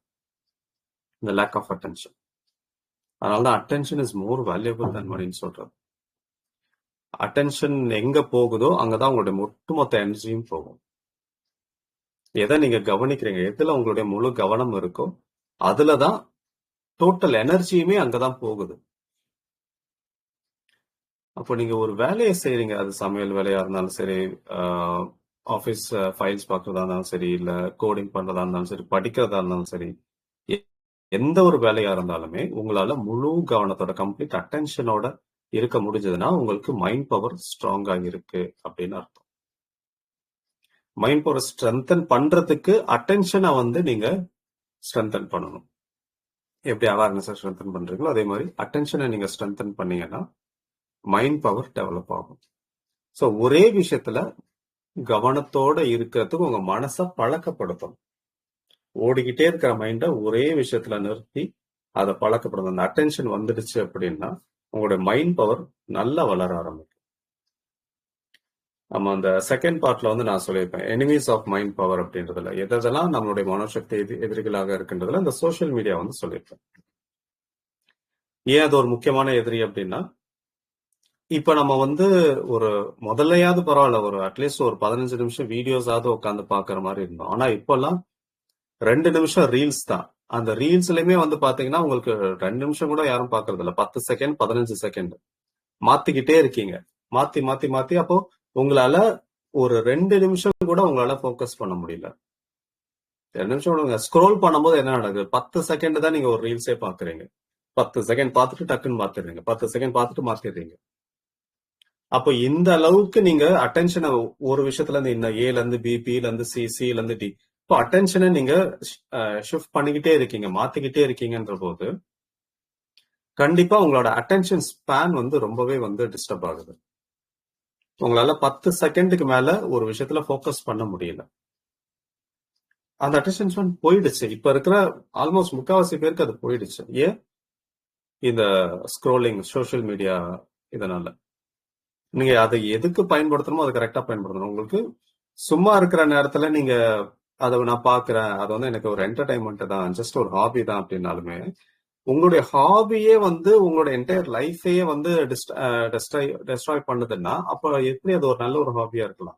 இந்த லேக் ஆஃப் அட்டென்ஷன். அதனாலதான் அட்டென்ஷன் இஸ் மோர் வேல்யூபிள் தன் மணின்னு சொல்றது. அட்டென்ஷன் எங்க போகுதோ அங்கதான் உங்களுடைய ஒட்டுமொத்த எனர்ஜியும் போகும். எதை நீங்க கவனிக்கிறீங்க, எதுல உங்களுடைய முழு கவனம் இருக்கோ அதுலதான் டோட்டல் எனர்ஜியுமே அங்கதான் போகுது. அப்போ நீங்க ஒரு வேலையை செய்யறீங்க, அது சமையல் வேலையா இருந்தாலும் சரி, ஆபீஸ் ஃபைல்ஸ் பார்க்கறதா இருந்தாலும் சரி, இல்ல கோடிங் பண்றதா இருந்தாலும் சரி, படிக்கிறதா இருந்தாலும் சரி, எந்த ஒரு வேலையா இருந்தாலுமே உங்களால முழு கவனத்தோட கம்ப்ளீட் அட்டென்ஷனோட இருக்க முடிஞ்சதுன்னா உங்களுக்கு மைண்ட் பவர் ஸ்ட்ராங்கா இருக்கு அப்படின்னு அர்த்தம். மைண்ட் பவர் ஸ்ட்ரென்தன் பண்றதுக்கு அட்டென்ஷனை வந்து நீங்க ஸ்ட்ரென்தன் பண்ணணும். எப்படி அவேர்னஸ் ஸ்ட்ரென்தன் பண்றீங்களோ அதே மாதிரி அட்டென்ஷனை நீங்க ஸ்ட்ரென்தன் பண்ணீங்கன்னா மைண்ட் பவர் டெவலப் ஆகும். ஸோ ஒரே விஷயத்துல கவனத்தோட இருக்கிறதுக்கு உங்க மனசை பழக்கப்படுத்தணும். ஓடிக்கிட்டே இருக்கிற மைண்டை ஒரே விஷயத்துல நிறுத்தி அதை பழக்கப்படுத்தணும். அந்த அட்டென்ஷன் வந்துடுச்சு அப்படின்னா உங்களுடைய மைண்ட் பவர் நல்லா வளர ஆரம்பிக்கும். நம்ம அந்த செகண்ட் பார்ட்ல வந்து நான் சொல்லியிருப்பேன் எனிமீஸ் ஆஃப் மைண்ட் பவர் அப்படின்றதுல எதெல்லாம் நம்மளுடைய மனோசக்தி எதிரிகளாக இருக்கின்றதுல இந்த சோசியல் மீடியா வந்து சொல்லியிருப்பேன். ஏன் அது ஒரு முக்கியமான எதிரி அப்படின்னா, இப்ப நம்ம வந்து ஒரு முதல்லையாவது பரவாயில்ல, ஒரு அட்லீஸ்ட் ஒரு 15 நிமிஷம் வீடியோஸாவது உட்காந்து பாக்குற மாதிரி இருந்தோம். ஆனா இப்பெல்லாம் 2 நிமிஷம் ரீல்ஸ் தான். அந்த ரீல்ஸ்லயுமே வந்து பாத்தீங்கன்னா உங்களுக்கு 2 நிமிஷம் கூட யாரும் பாக்குறது இல்ல, 10 செகண்ட் 15 செகண்ட் மாத்திக்கிட்டே இருக்கீங்க, மாத்தி மாத்தி மாத்தி. அப்போ உங்களால ஒரு 2 நிமிஷம் கூட உங்களால போக்கஸ் பண்ண முடியல. 2 நிமிஷம் ஸ்க்ரோல் பண்ணும்போது என்ன நடக்குது, 10 செகண்ட் தான் நீங்க ஒரு ரீல்ஸே பாக்குறீங்க. 10 செகண்ட் பார்த்துட்டு டக்குன்னு மாத்திடுறீங்க, 10 செகண்ட் பார்த்துட்டு மாத்திடுறீங்க. அப்போ இந்த அளவுக்கு நீங்க அட்டென்ஷனை ஒரு விஷயத்துல இருந்து ஏல இருந்து பி, பில இருந்து சி, சில இருந்து டி இப்போ அட்டென்ஷனை நீங்க ஷிஃப்ட் பண்ணிக்கிட்டே இருக்கீங்க, மாத்திக்கிட்டே இருக்கீங்கன்ற போது கண்டிப்பா உங்களோட அட்டென்ஷன் ஸ்பேன் வந்து ரொம்பவே வந்து டிஸ்டர்ப் ஆகுது. உங்களால 10 செகண்டுக்கு மேல ஒரு விஷயத்துல ஃபோக்கஸ் பண்ண முடியல. அந்த அட்டென்ஷன் ஸ்பேன் போயிடுச்சு. இப்ப இருக்கிற ஆல்மோஸ்ட் முக்காவாசி பேருக்கு அது போயிடுச்சு. ஏன்? இந்த ஸ்க்ரோலிங், சோஷியல் மீடியா இதனால. நீங்க அதை எதுக்கு பயன்படுத்தணுமோ அதை கரெக்டா பயன்படுத்தணும். உங்களுக்கு சும்மா இருக்கிற நேரத்துல நீங்க அதை நான் பாக்குறேன், அது வந்து எனக்கு ஒரு என்டர்டைன்மெண்ட் தான், ஜஸ்ட் ஒரு ஹாபி தான் அப்படின்னாலுமே உங்களுடைய ஹாபியே வந்து உங்களோட என்டையர் லைஃபையே வந்து டெஸ்ட்ராய் பண்ணுதுன்னா அப்ப எப்படி அது ஒரு நல்ல ஒரு ஹாபியா இருக்கலாம்?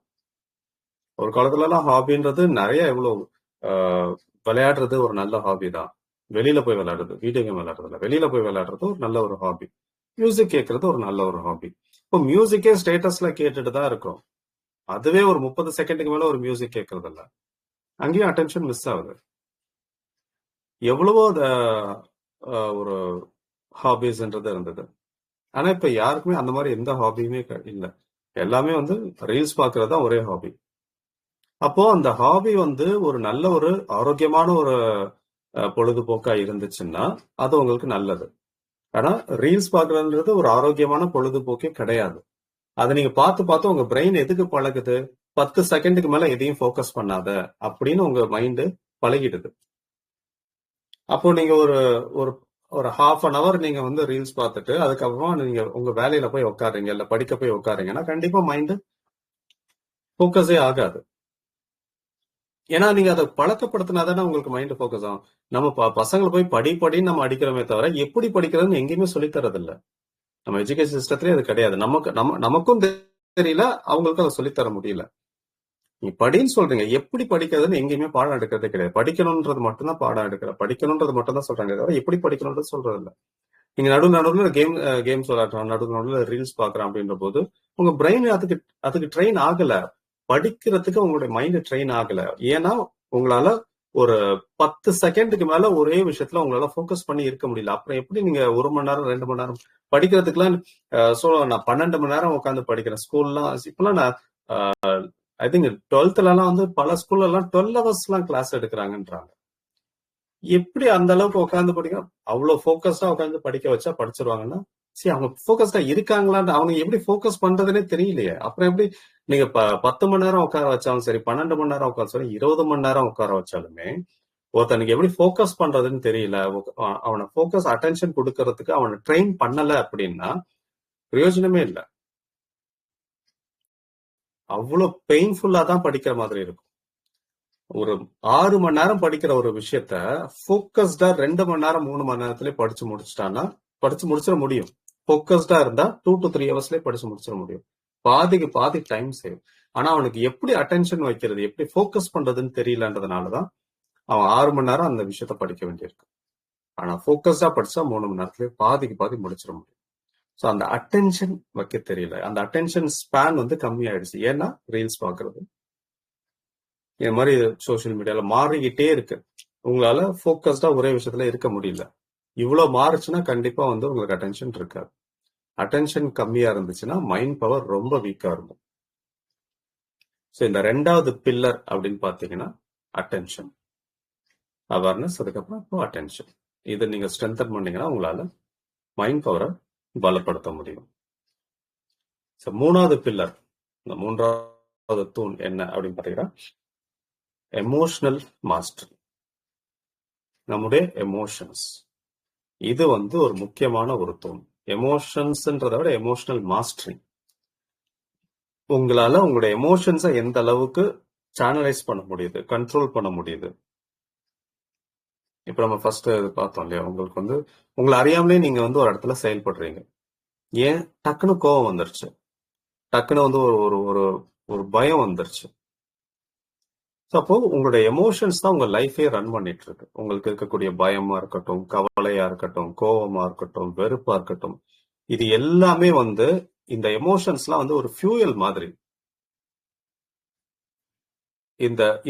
ஒரு காலத்துல எல்லாம் ஹாபின்றது நிறைய எவ்வளவு விளையாடுறது ஒரு நல்ல ஹாபி தான். வெளியில போய் விளையாடுறது, வீடியோ கேம் விளையாடுறது இல்ல, வெளியில போய் விளையாடுறது ஒரு நல்ல ஒரு ஹாபி. மியூசிக் கேட்கறது ஒரு நல்ல ஒரு ஹாபி. இப்போ மியூசிக்கே ஸ்டேட்டஸ்ல கேட்டுட்டு தான் இருக்கும். அதுவே ஒரு 30 செகண்டுக்கு மேல ஒரு மியூசிக் கேட்கறது இல்ல. அங்கேயும் அட்டென்ஷன் மிஸ் ஆகுது. எவ்வளவோ ஒரு ஹாபிஸ்ன்றது இருந்தது. ஆனா இப்ப யாருக்குமே அந்த மாதிரி எந்த ஹாபியுமே இல்ல. எல்லாமே வந்து ரீல்ஸ் பாக்குறது தான் ஒரே ஹாபி. அப்போ அந்த ஹாபி வந்து ஒரு நல்ல ஒரு ஆரோக்கியமான ஒரு பொழுதுபோக்கா இருந்துச்சுன்னா அது உங்களுக்கு நல்லது. ஆனா ரீல்ஸ் பாக்குறதுன்றது ஒரு ஆரோக்கியமான பொழுதுபோக்கே கிடையாது. அதை நீங்க பார்த்து உங்க பிரெயின் எதுக்கு பழகுது? 10 செகண்டுக்கு மேல எதையும் ஃபோக்கஸ் பண்ணாத அப்படின்னு உங்க மைண்ட் பழகிடுது. அப்போ நீங்க ஒரு ஒரு ஒரு ஹாஃப் அன் அவர் நீங்க வந்து ரீல்ஸ் பார்த்துட்டு அதுக்கப்புறமா நீங்க உங்க வேலையில போய் உட்காருங்க, இல்ல படிக்க போய் உட்காருங்கன்னா கண்டிப்பா மைண்ட் ஃபோக்கஸே ஆகாது. ஏன்னா நீங்க அதை பழக்கப்படுத்தினாதானே உங்களுக்கு மைண்ட் ஃபோக்கஸ் ஆகும். நம்ம பசங்களை போய் படின்னு நம்ம அடிக்கிறோமே தவிர எப்படி படிக்கிறதுன்னு எங்கேயுமே சொல்லித் தரது இல்ல. நம்ம எஜுகேஷன் சிஸ்டத்திலே அது கிடையாது. நமக்கும் தெரியல, அவங்களுக்கும் அதை சொல்லித்தர முடியல. நீ படின்னு சொல்றீங்க, எப்படி படிக்கிறதுன்னு எங்கேயுமே பாடம் எடுக்கிறதே கிடையாது. படிக்கணும்ன்றது மட்டும்தான் பாடம் எடுக்கிற, படிக்கணும்ன்றது மட்டும் தான் சொல்றாங்க தவிர எப்படி படிக்கணும்ன்றது சொல்றது இல்ல. நீங்க நடுவில் கேம்ஸ் விளையாடுறோம், நடுவில் ரீல்ஸ் பாக்குறோம் அப்படின்ற போது உங்க பிரெயின் அதுக்கு ட்ரெயின் ஆகல. படிக்கிறதுக்கு உங்களுடைய மைண்ட் ட்ரெயின் ஆகல. ஏன்னா உங்களால ஒரு 10 செகண்டுக்கு மேல ஒரே விஷயத்துல உங்களால ஃபோக்கஸ் பண்ணி இருக்க முடியல. அப்புறம் எப்படி நீங்க 1 மணி நேரம் 2 மணி நேரம் படிக்கிறதுக்குலாம் நான் 12 மணி நேரம் உட்காந்து படிக்கிறேன். ஸ்கூல்லாம் இப்பெல்லாம் நான் ஐ திங்க் 12th வந்து பல ஸ்கூல்ல எல்லாம் 12 hours எல்லாம் கிளாஸ் எடுக்கிறாங்கன்றாங்க. எப்படி அந்த அளவுக்கு உட்காந்து படிக்க அவ்வளவு ஃபோக்கஸ்டா உட்காந்து படிக்க வச்சா படிச்சிருவாங்கன்னா சரி, அவங்க ஃபோக்கஸ்டா இருக்காங்களான்னு அவங்க எப்படி ஃபோக்கஸ் பண்றதுன்னே தெரியலையே. அப்புறம் எப்படி நீங்க 10 மணி நேரம் உட்கார வச்சாலும் சரி, 12 மணி நேரம் உட்கார சரி, 20 மணி நேரம் உட்கார வச்சாலுமே ஒருத்தனுக்கு எப்படி ஃபோக்கஸ் பண்றதுன்னு தெரியல. அவனை ஃபோக்கஸ் அட்டென்ஷன் கொடுக்கறதுக்கு அவனை ட்ரெயின் பண்ணல அப்படின்னா பிரயோஜனமே இல்லை. அவ்வளவு பெயின்ஃபுல்லா தான் படிக்கிற மாதிரி இருக்கும். ஒரு 6 மணி நேரம் படிக்கிற ஒரு விஷயத்த ஃபோக்கஸ்டா 2 மணி நேரம் 3 மணி நேரத்திலே படிச்சு முடிச்சிட முடியும். ஃபோக்கஸ்டா இருந்தா 2 to 3 hours படிச்சு முடிச்சிட முடியும். பாதிக்கு பாதி டைம் சேவ். ஆனா அவனுக்கு எப்படி அட்டென்ஷன் வைக்கிறது, எப்படி ஃபோக்கஸ் பண்றதுன்னு தெரியலன்றதுனாலதான் அவன் 6 மணி நேரம் அந்த விஷயத்த படிக்க வேண்டியிருக்கு. ஆனா ஃபோக்கஸ்டா படிச்சா 3 மணி நேரத்திலே பாதிக்கு பாதி முடிச்சிட முடியும். சோ அந்த அட்டென்ஷன் வைக்க தெரியல. அந்த அட்டென்ஷன் ஸ்பேன் வந்து கம்மி ஆயிடுச்சு. ஏன்னா ரீல்ஸ் பாக்குறது இந்த மாதிரி சோசியல் மீடியால மாறிக்கிட்டே இருக்கு. உங்களால ஃபோக்கஸ்டா ஒரே விஷயத்துல இருக்க முடியல. இவ்வளவு மாறுச்சுன்னா கண்டிப்பா வந்து உங்களுக்கு அட்டென்ஷன் இருக்காது. அட்டென்ஷன் கம்மியா இருந்துச்சுன்னா மைண்ட் பவர் ரொம்ப வீக்கா இருக்கும். ஸோ இந்த 2வது பில்லர் அப்படின்னு பாத்தீங்கன்னா அட்டென்ஷன், அவேர்னஸ், அதுக்கப்புறம் இப்போ அட்டென்ஷன். இதை நீங்க ஸ்ட்ரென்தன் பண்ணீங்கன்னா உங்களால மைண்ட் பவரை பலப்படுத்த முடியும். ஸோ 3வது பில்லர், இந்த 3வது தூண் என்ன அப்படின்னு பாத்தீங்கன்னா எமோஷனல் மாஸ்டரி. நம்முடைய எமோஷன்ஸ் இது வந்து ஒரு முக்கியமான ஒரு தூண். எமோஷன்ஸ்ன்றதை விட எமோஷனல் மாஸ்டரி. உங்களால உங்களுடைய எமோஷன்ஸை எந்த அளவுக்கு சேனலைஸ் பண்ண முடியுது, கண்ட்ரோல் பண்ண முடியுது. இப்ப நம்ம ஃபர்ஸ்ட் பார்த்தோம் இல்லையா, உங்களுக்கு வந்து உங்களை அறியாமலே நீங்க வந்து ஒரு இடத்துல செயல்படுறீங்க. ஏன்? டக்குன்னு கோவம் வந்துருச்சு, டக்குன்னு வந்து ஒரு ஒரு ஒரு பயம் வந்துருச்சு. அப்போ உங்களுடைய எமோஷன்ஸ் தான் உங்க லைஃபே ரன் பண்ணிட்டு இருக்கு. உங்களுக்கு இருக்கக்கூடிய பயமா இருக்கட்டும், கவலையா இருக்கட்டும், கோவமா இருக்கட்டும், வெறுப்பா இருக்கட்டும், இது எல்லாமே வந்து இந்த எமோஷன்ஸ்லாம் வந்து ஒரு ஃபியூயல் மாதிரி.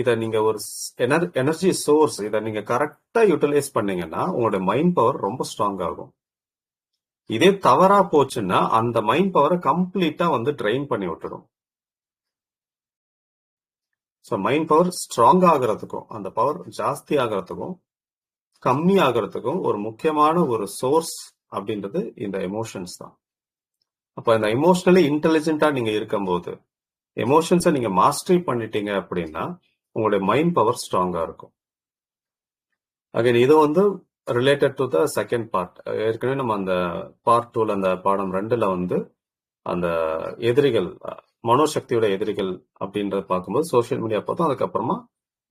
இத நீங்க ஒரு எனர்ஜி சோர்ஸ், இதை நீங்க கரெக்டா யூட்டிலைஸ் பண்ணீங்கன்னா உங்களுடைய மைண்ட் பவர் ரொம்ப ஸ்ட்ராங் ஆகும். இதே தவறா போச்சுன்னா அந்த மைண்ட் பவரை கம்ப்ளீட்டா வந்து ட்ரெயின் பண்ணி விட்டுடும். ஸோ மைண்ட் பவர் ஸ்ட்ராங் ஆகிறதுக்கும் அந்த பவர் ஜாஸ்தி ஆகிறதுக்கும் கம்மி ஆகிறதுக்கும் ஒரு முக்கியமான ஒரு சோர்ஸ் அப்படின்றது இந்த எமோஷன்ஸ் தான். அப்ப இந்த எமோஷனலி இன்டெலிஜென்ட்டா நீங்க இருக்கும்போது, எமோஷன்ஸை நீங்க மாஸ்டரி பண்ணிட்டீங்க அப்படின்னா உங்களுடைய மைண்ட் பவர் ஸ்ட்ராங்கா இருக்கும். அகைன் இது வந்து related to the second part. ஏற்கனவே நம்ம அந்த பார்ட் 2ல அந்த பாடம் 2ல வந்து அந்த எதிரிகள், மனோசக்தியோட எதிரிகள் அப்படின்றத பார்க்கும்போது சோஷியல் மீடியா பார்த்தோம். அதுக்கப்புறமா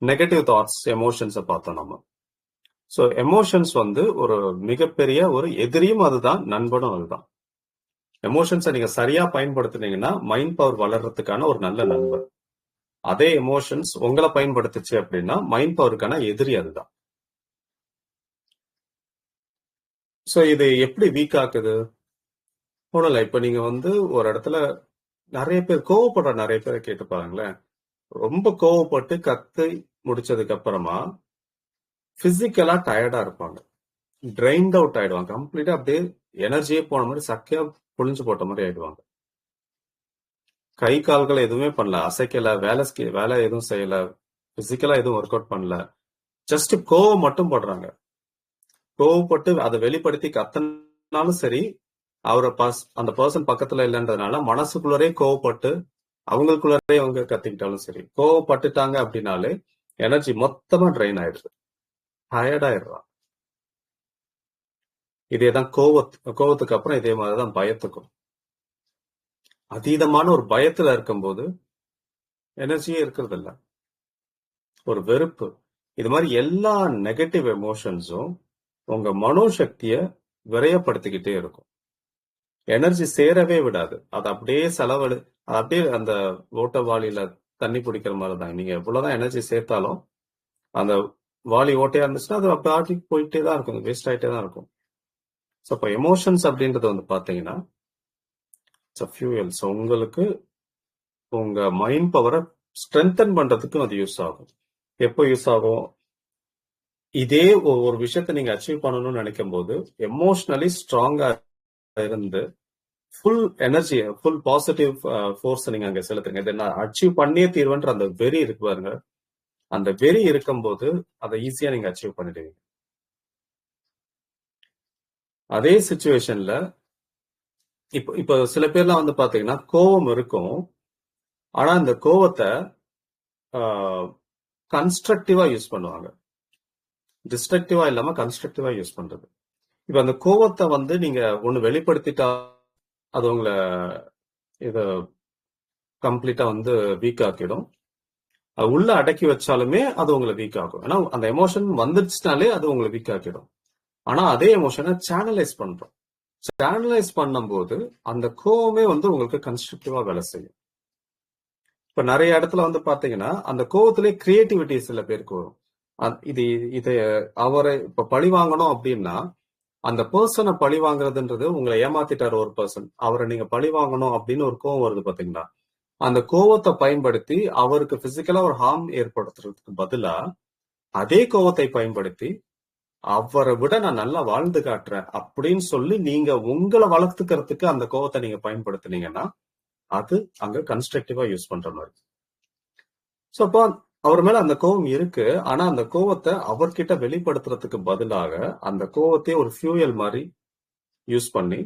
நெகட்டிவ் தாட்ஸ், எமோஷன்ஸை பார்த்தோம் நம்ம. ஸோ எமோஷன்ஸ் வந்து ஒரு மிகப்பெரிய ஒரு எதிரியும் அதுதான், நண்பனும் அதுதான். எமோஷன்ஸை நீங்க சரியா பயன்படுத்துனீங்கன்னா மைண்ட் பவர் வளர்றதுக்கான ஒரு நல்ல நண்பர். அதே எமோஷன்ஸ் உங்களை பயன்படுத்துச்சு அப்படின்னா மைண்ட் பவருக்கான எதிரி அதுதான். ஸோ இது எப்படி வீக் ஆக்குது? ஒன்றும் இல்லை. இப்போ நீங்க வந்து ஒரு இடத்துல நிறைய பேர் கோவப்படுற நிறைய பேரை கேட்டு பாருங்களேன். ரொம்ப கோவப்பட்டு கத்து முடிச்சதுக்கு அப்புறமா பிசிக்கலா டயர்டா இருப்பாங்க, ட்ரைன்ட் அவுட் ஆயிடுவாங்க, கம்ப்ளீட்டா அப்படியே எனர்ஜியே போன மாதிரி சக்கையா புழிஞ்சு போட்ட மாதிரி ஆயிடுவாங்க. கை கால்கள் எதுவுமே பண்ணல, அசைக்கல, வேலை எதுவும் செய்யல, பிசிக்கலா எதுவும் ஒர்க் அவுட் பண்ணல, ஜஸ்ட் கோவம் மட்டும் படுறாங்க. கோவப்பட்டு அதை வெளிப்படுத்தி கத்தனாலும் சரி, அந்த பர்சன் பக்கத்துல இல்லைன்றதுனால மனசுக்குள்ளரே கோவப்பட்டு அவங்களுக்குள்ளரே அவங்க கத்திக்கிட்டாலும் சரி, கோவப்பட்டுட்டாங்க அப்படின்னாலே எனர்ஜி மொத்தமா ட்ரைன் ஆயிடுது, டயர்ட் ஆயிடுறான். இதேதான் கோவத்துக்கு அப்புறம் இதே மாதிரிதான் பயத்துக்கும். அதீதமான ஒரு பயத்துல இருக்கும்போது எனர்ஜியே இருக்கிறது இல்ல, ஒரு வெறுப்பு. இது மாதிரி எல்லா நெகட்டிவ் எமோஷன்ஸும் உங்க மனோசக்திய விரயப்படுத்திக்கிட்டே இருக்கும். எனர்ஜி சேரவே விடாது. அது அப்படியே அது அப்படியே அந்த ஓட்ட வாளியில தண்ணி பிடிக்கிற மாதிரி தான். நீங்க எவ்வளவுதான் எனர்ஜி சேர்த்தாலும் அந்த வாளி ஓட்டையா இருந்துச்சுன்னா அது அப்படி போயிட்டே தான் இருக்கும், வேஸ்ட் ஆயிட்டே தான் இருக்கும். ஸோ இப்போ எமோஷன்ஸ் அப்படின்றது வந்து பாத்தீங்கன்னா ஃபியூயல். ஸோ உங்களுக்கு உங்க மைண்ட் பவரை ஸ்ட்ரென்தன் பண்றதுக்கும் அது யூஸ் ஆகும். எப்போ யூஸ் ஆகும்? இதே ஒரு விஷயத்த நீங்க அச்சீவ் பண்ணணும்னு நினைக்கும் போது எமோஷனலி ஸ்ட்ராங்கா இருந்து full energy, full positive force நீங்க அங்க செலுத்துங்க. இதை நான் அச்சீவ் பண்ணியே தீர்வுன்ற அந்த வெறி இருக்கு பாருங்க, அந்த வெறி இருக்கும்போது அதை ஈஸியா நீங்க அச்சீவ் பண்ணிடுவீங்க. அதே சிச்சுவேஷன்ல இப்போ சில பேர்லாம் வந்து பாத்தீங்கன்னா கோவம் இருக்கும், ஆனா அந்த கோவத்தை கன்ஸ்ட்ரக்டிவா யூஸ் பண்ணுவாங்க, டிஸ்ட்ரக்டிவா இல்லாம கன்ஸ்ட்ரக்டிவா யூஸ் பண்றது. இப்ப அந்த கோவத்தை வந்து நீங்க ஒண்ணு வெளிப்படுத்திட்டா அது உங்களை இத கம்ப்ளீட்டா வந்து வீக் ஆக்கிடும். அது உள்ள அடக்கி வச்சாலுமே அது உங்களை வீக் ஆகும். ஏன்னா அந்த எமோஷன் வந்துடுச்சுனாலே அது உங்களை வீக் ஆக்கிடும். ஆனா அதே எமோஷனை சேனலைஸ் பண்றோம். சேனலைஸ் பண்ணும்போது அந்த கோவமே வந்து உங்களுக்கு கன்ஸ்ட்ரக்டிவா வேலை செய்யும். இப்ப நிறைய இடத்துல வந்து பாத்தீங்கன்னா அந்த கோவத்திலே கிரியேட்டிவிட்டி சில பேருக்கு வரும். இதை அவரை இப்ப பழி வாங்கணும் அப்படின்னா அந்த பர்சனை பழி வாங்குறதுன்றது, உங்களை ஏமாத்திட்டாரு ஒரு பர்சன், அவரை நீங்க பழி வாங்கணும் அப்படின்னு ஒரு கோவம் வருது பாத்தீங்களா, அந்த கோவத்தை பயன்படுத்தி அவருக்கு பிசிக்கலா ஒரு ஹார்ம் ஏற்படுத்துறதுக்கு பதிலா அதே கோவத்தை பயன்படுத்தி அவரை விட நான் நல்லா வாழ்ந்து காட்டுறேன் அப்படின்னு சொல்லி நீங்க உங்களை வளர்த்துக்கிறதுக்கு அந்த கோவத்தை நீங்க பயன்படுத்தினீங்கன்னா அது அங்க கன்ஸ்ட்ரக்டிவா யூஸ் பண்ற மாதிரி. சோ அப்போ அவர் மேல அந்த கோவம் இருக்கு, ஆனா அந்த கோவத்தை அவர்கிட்ட வெளிப்படுத்துறதுக்கு பதிலாக அந்த கோவத்தையே ஒரு ஃபியூயல் மாதிரி யூஸ் பண்ணி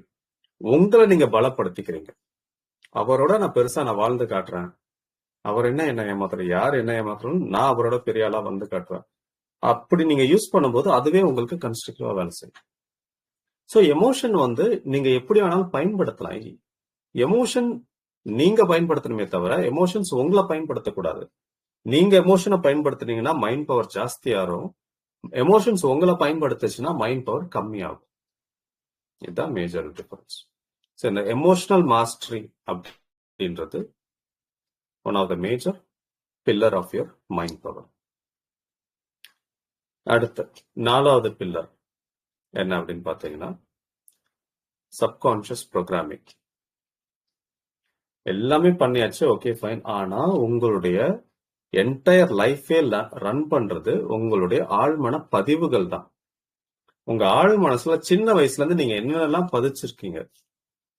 உங்களை நீங்க பலப்படுத்திக்கிறீங்க. அவரோட நான் பெருசா நான் வாழ்ந்து காட்டுறேன், அவர் என்ன ஏமாத்துறேன், யார் என்ன ஏமாத்துறோம், நான் அவரோட பெரிய ஆளா வந்து காட்டுறேன், அப்படி நீங்க யூஸ் பண்ணும்போது அதுவே உங்களுக்கு கன்ஸ்ட்ரக்டிவா வேலை செய்யும். சோ எமோஷன் வந்து நீங்க எப்படி வேணாலும் பயன்படுத்தலாம். எமோஷன் நீங்க பயன்படுத்தணுமே தவிர எமோஷன்ஸ் உங்களை பயன்படுத்தக்கூடாது. நீங்க எமோஷனை பயன்படுத்துனீங்கன்னா மைண்ட் பவர் ஜாஸ்தியாகும், எமோஷன்ஸ் உங்களை பயன்படுத்துச்சுன்னா மைண்ட் பவர் கம்மியாகும். இதுதான் மேஜர் டிஃபரன்ஸ். ஸோ இந்த எமோஷனல் மாஸ்டரி அப்படின்றது one of the major pillar of your mind power. அடுத்து 4வது பில்லர் என்ன அப்படின்னு பாத்தீங்கன்னா சப்கான்ஷியஸ் ப்ரோக்ராமிங். எல்லாமே பண்ணியாச்சு, ஓகே ஃபைன். ஆனா உங்களுடைய என்டையர் லைஃபே ரன் பண்றது உங்களுடைய ஆழ்மன பதிவுகள் தான். உங்க ஆழ் மனசுல சின்ன வயசுல இருந்து நீங்க என்னென்னலாம் பதிச்சிருக்கீங்க,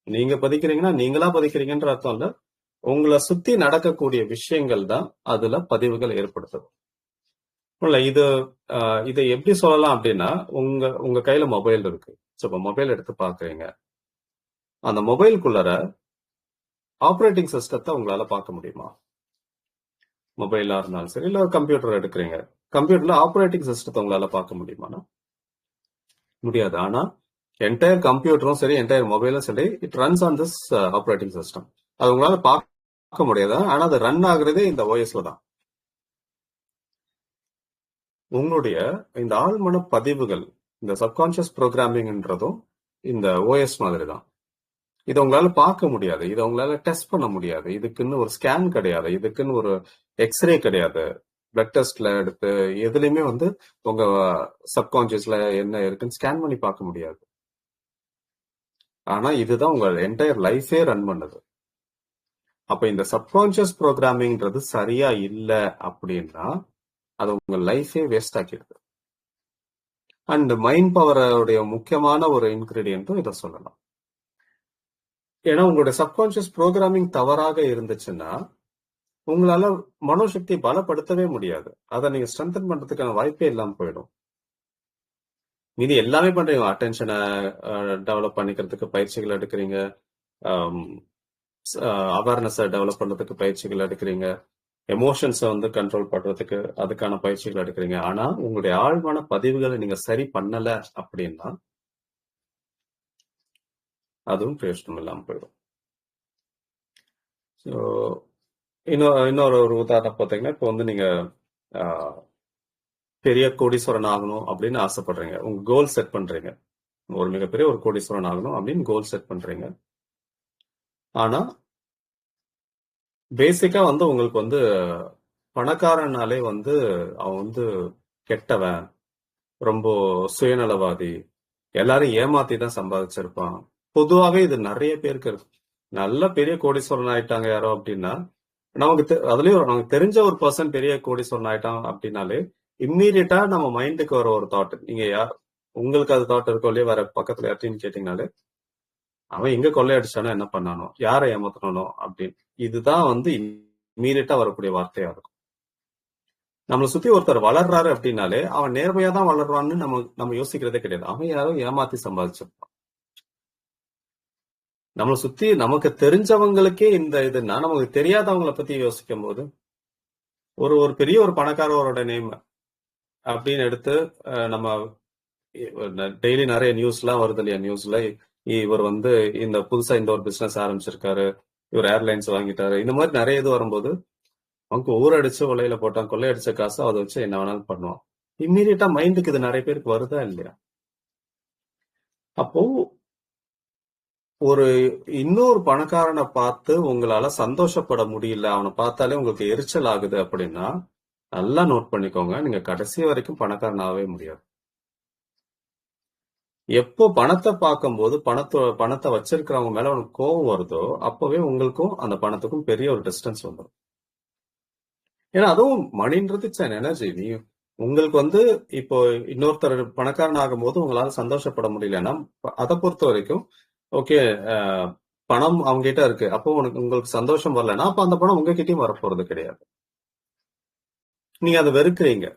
நீங்க பதிக்கிறீங்கன்னா நீங்களா பதிக்கிறீங்கன்ற அர்த்தம் இல்ல, உங்களை சுத்தி நடக்கக்கூடிய விஷயங்கள் தான் அதுல பதிவுகள் ஏற்படுத்துது. இல்ல இதை எப்படி சொல்லலாம் அப்படின்னா, உங்க கையில மொபைல் இருக்கு. இப்ப மொபைல் எடுத்து பாக்குறீங்க. அந்த மொபைலுக்குள்ளார ஆப்ரேட்டிங் சிஸ்டத்தை உங்களால பார்க்க முடியுமா? மொபைலா இருந்தாலும் சரி, இல்ல கம்ப்யூட்டர் எடுக்கிறீங்க. கம்ப்யூட்டர்ல ஆப்ரேட்டிங் சிஸ்டத்தை உங்களால பார்க்க முடியுமானா முடியாது. ஆனா என்டையர் கம்ப்யூட்டரும் சரி, என்டையர் மொபைலும் சரி, it runs on this operating system. அது உங்களால பார்க்க முடியாது. ஆனா அது ரன் ஆகுறதே இந்த ஓஎஸ்ல தான். உங்களுடைய இந்த ஆழ்மன பதிவுகள், இந்த சப்கான்சியஸ் ப்ரோக்ராமிங்ன்றதும் இந்த ஓஎஸ் மாதிரி தான். இதை உங்களால பார்க்க முடியாது, இதை உங்களால டெஸ்ட் பண்ண முடியாது. இதுக்குன்னு ஒரு ஸ்கேன் கிடையாது, இதுக்குன்னு ஒரு எக்ஸ்ரே கிடையாது. பிளட் டெஸ்ட்ல எடுத்து எதுலையுமே உங்க சப்கான்சியஸ்ல என்ன இருக்குன்னு ஸ்கேன் பண்ணி பார்க்க முடியாது. ஆனா இதுதான் உங்க என்டையர் லைஃபே ரன் பண்ணுது. அப்ப இந்த சப்கான்சியஸ் ப்ரோக்ராமிங்ன்றது சரியா இல்ல அப்படின்னா அது உங்க லைஃபே வேஸ்ட் ஆக்கிடுது. அண்ட் மைண்ட் பவருடைய முக்கியமான ஒரு இன்கிரீடியன்ட்டும் இதை சொல்லலாம். ஏன்னா உங்களுடைய சப்கான்சியஸ் ப்ரோக்ராமிங் தவறாக இருந்துச்சுன்னா உங்களால மனோசக்தியை பலப்படுத்தவே முடியாது. அதை நீங்க ஸ்ட்ரென்தன் பண்றதுக்கான வாய்ப்பே இல்லாம போயிடும். மீதி எல்லாமே பண்றீங்க. அட்டென்ஷனை டெவலப் பண்ணிக்கிறதுக்கு பயிற்சிகள் எடுக்கிறீங்க, அவேர்னஸை டெவலப் பண்றதுக்கு பயிற்சிகள் எடுக்கிறீங்க, எமோஷன்ஸை கண்ட்ரோல் பண்றதுக்கு அதுக்கான பயிற்சிகள் எடுக்கிறீங்க. ஆனா உங்களுடைய ஆழ்மான பதிவுகளை நீங்க சரி பண்ணல அப்படின்னா அதுவும் பிரயோஜனம் இல்லாம போயிடும். ஸோ இன்னொரு ஒரு உதாரணம் பார்த்தீங்கன்னா, இப்போ நீங்க பெரிய கோடீஸ்வரன் ஆகணும் அப்படின்னு ஆசைப்படுறீங்க. உங்க கோல் செட் பண்றீங்க. ஒரு மிகப்பெரிய ஒரு கோடீஸ்வரன் ஆகணும் அப்படின்னு கோல் செட் பண்றீங்க. ஆனா பேசிக்கா உங்களுக்கு பணக்காரனாலே அவன் கெட்டவன், ரொம்ப சுயநலவாதி, எல்லாரும் ஏமாத்தி தான் சம்பாதிச்சிருப்பான். பொதுவாவே இது நிறைய பேருக்கு இருக்கு. நல்ல பெரிய கோடீஸ்வரன் ஆயிட்டாங்க யாரோ அப்படின்னா, அதுலயும் நமக்கு தெரிஞ்ச ஒரு பர்சன் பெரிய கோடீஸ்வரன் ஆயிட்டான் அப்படின்னாலே இம்மீடியட்டா நம்ம மைண்டுக்கு வர ஒரு தாட், நீங்க உங்களுக்கு அது தாட் இருக்கோ இல்லையா, வேற பக்கத்துல யார்ட்டையும் கேட்டீங்கனாலே அவன் எங்க கொள்ளையடிச்சானோ, என்ன பண்ணானோ, யாரை ஏமாத்தனோ அப்படின்னு, இதுதான் இம்மீடியட்டா வரக்கூடிய வார்த்தையா இருக்கும். நம்மளை சுத்தி ஒருத்தர் வளர்றாரு அப்படின்னாலே அவன் நேர்மையா தான் வளர்றான்னு நம்ம யோசிக்கிறதே கிடையாது. அவன் யாரோ ஏமாத்தி சம்பாதிச்சிருப்பான். நம்மளை சுத்தி நமக்கு தெரிஞ்சவங்களுக்கே இந்த இதுன்னா நமக்கு தெரியாதவங்களை பத்தி யோசிக்கும் போது ஒரு பெரிய ஒரு பணக்காரரோட நேம் அப்படின்னு எடுத்து நம்ம டெய்லி நிறைய நியூஸ் எல்லாம் வருது இல்லையா, நியூஸ்ல இவர் இந்த புதுசா இந்த ஒரு பிசினஸ் ஆரம்பிச்சிருக்காரு, இவர் ஏர்லைன்ஸ் வாங்கிட்டாரு, இந்த மாதிரி நிறைய இது வரும்போது அவங்க ஊரடிச்சு உலையில போட்டான், கொள்ளையடிச்ச காசு அதை வச்சு என்ன வேணாலும் பண்ணுவான். இம்மீடியட்டா மைண்டுக்கு இது நிறைய பேருக்கு வருதா இல்லையா? அப்போ ஒரு இன்னொரு பணக்காரனை பார்த்து உங்களால சந்தோஷப்பட முடியல, அவனை பார்த்தாலே உங்களுக்கு எரிச்சல் ஆகுது அப்படின்னா நல்லா நோட் பண்ணிக்கோங்க, நீங்க கடைசி வரைக்கும் பணக்காரன் ஆகவே முடியாது. எப்போ பணத்தை பார்க்கும்போது பணத்தை வச்சிருக்கிறவங்க மேல உனக்கு கோபம் வருதோ அப்பவே உங்களுக்கும் அந்த பணத்துக்கும் பெரிய ஒரு டிஸ்டன்ஸ் வந்துடும். ஏன்னா அதுவும் மணின்றது எனர்ஜி. நீ உங்களுக்கு இப்போ இன்னொருத்தர் பணக்காரன் ஆகும் போது உங்களால சந்தோஷப்பட முடியலன்னா அதை பொறுத்த வரைக்கும் ஓகே, பணம் அவங்க கிட்ட இருக்கு, அப்போ உங்களுக்கு சந்தோஷம் வரலன்னா அப்ப அந்த பணம் உங்ககிட்டயும் வரப்போறது கிடையாது. நீங்க அதை வெறுக்கிறீங்க.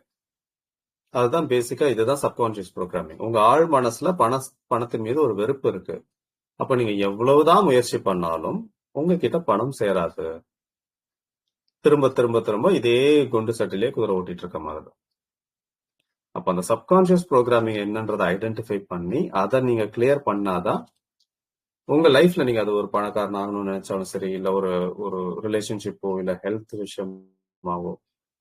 அதுதான் பேசிக்கா, இதுதான் சப்கான்சியஸ் ப்ரோக்ராமிங். உங்க ஆழ் மனசுல பணத்தின் மீது ஒரு வெறுப்பு இருக்கு. அப்ப நீங்க எவ்வளவுதான் முயற்சி பண்ணாலும் உங்ககிட்ட பணம் சேராது. திரும்ப திரும்ப திரும்ப இதே குண்டு சட்டிலே குதிரை ஓட்டிட்டு இருக்க மாதிரி. அப்ப அந்த சப்கான்சியஸ் ப்ரோக்ராமிங் என்னன்றதை ஐடென்டிஃபை பண்ணி அதை நீங்க கிளியர் பண்ணாதான் உங்க லைஃப்ல நீங்க அது ஒரு பணக்காரன் ஆகணும்னு நினைச்சாலும் சரி, இல்ல ஒரு ரிலேஷன்ஷிப்போ இல்ல ஹெல்த் விஷயமாவோ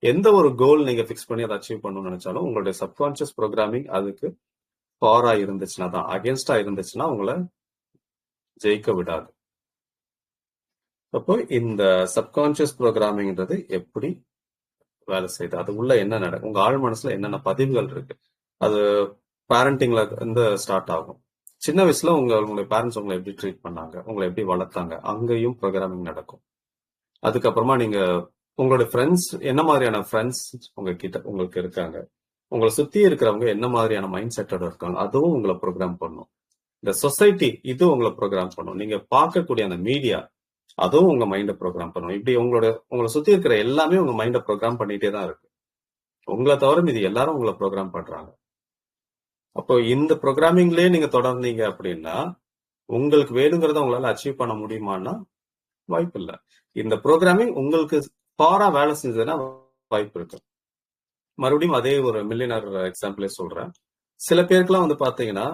எந்த ஒரு கோல் நீங்க பிக்ஸ் பண்ணி அதை அச்சீவ் பண்ணணும்னு நினைச்சாலும் உங்களுடைய சப்கான்சியஸ் ப்ரோக்ராமிங் அதுக்கு ஃபாரா இருந்துச்சுன்னா தான், அகேன்ஸ்டா இருந்துச்சுன்னா உங்களை ஜெயிக்க விடாது. அப்போ இந்த சப்கான்சியஸ் ப்ரோக்ராமிங்ன்றது எப்படி வேலை செய்யுது, அது உள்ள என்ன நடக்கும், உங்க ஆழ் மனசுல என்னென்ன பதிவுகள் இருக்கு, அது பேரண்டிங்ல ஸ்டார்ட் ஆகும். சின்ன வயசுல உங்களுடைய பேரண்ட்ஸ் உங்களை எப்படி ட்ரீட் பண்ணாங்க, உங்களை எப்படி வளர்த்தாங்க, அங்கேயும் ப்ரோக்ராமிங் நடக்கும். அதுக்கப்புறமா நீங்க உங்களுடைய ஃப்ரெண்ட்ஸ், என்ன மாதிரியான ஃப்ரெண்ட்ஸ் உங்களுக்கு இருக்காங்க, உங்களை சுத்தி இருக்கிறவங்க என்ன மாதிரியான மைண்ட் செட்டோட இருக்காங்க, அதுவும் உங்களை ப்ரோக்ராம் பண்ணும். இந்த சொசைட்டி இது உங்களை ப்ரோக்ராம் பண்ணும். நீங்க பார்க்கக்கூடிய அந்த மீடியா, அதுவும் உங்க மைண்டை ப்ரோக்ராம் பண்ணணும். இப்படி உங்களை சுத்தி இருக்கிற எல்லாமே உங்க மைண்டை ப்ரோக்ராம் பண்ணிட்டே தான் இருக்கு. உங்களை தவிர இது எல்லாரும் உங்களை ப்ரோக்ராம் பண்றாங்க. அப்போ இந்த ப்ரோக்ராமிங்லயே நீங்க தொடர்ந்தீங்க அப்படின்னா உங்களுக்கு வேணுங்கிறத உங்களால அச்சீவ் பண்ண முடியுமான்னா வாய்ப்பு இல்லை. இந்த ப்ரோக்ராமிங் உங்களுக்கு ஃபாரா வேலை செஞ்சதுன்னா வாய்ப்பு இருக்கு. மறுபடியும் அதே ஒரு மில்லியனர் எக்ஸாம்பிளே சொல்றேன். சில பேருக்குலாம் வந்து பாத்தீங்கன்னா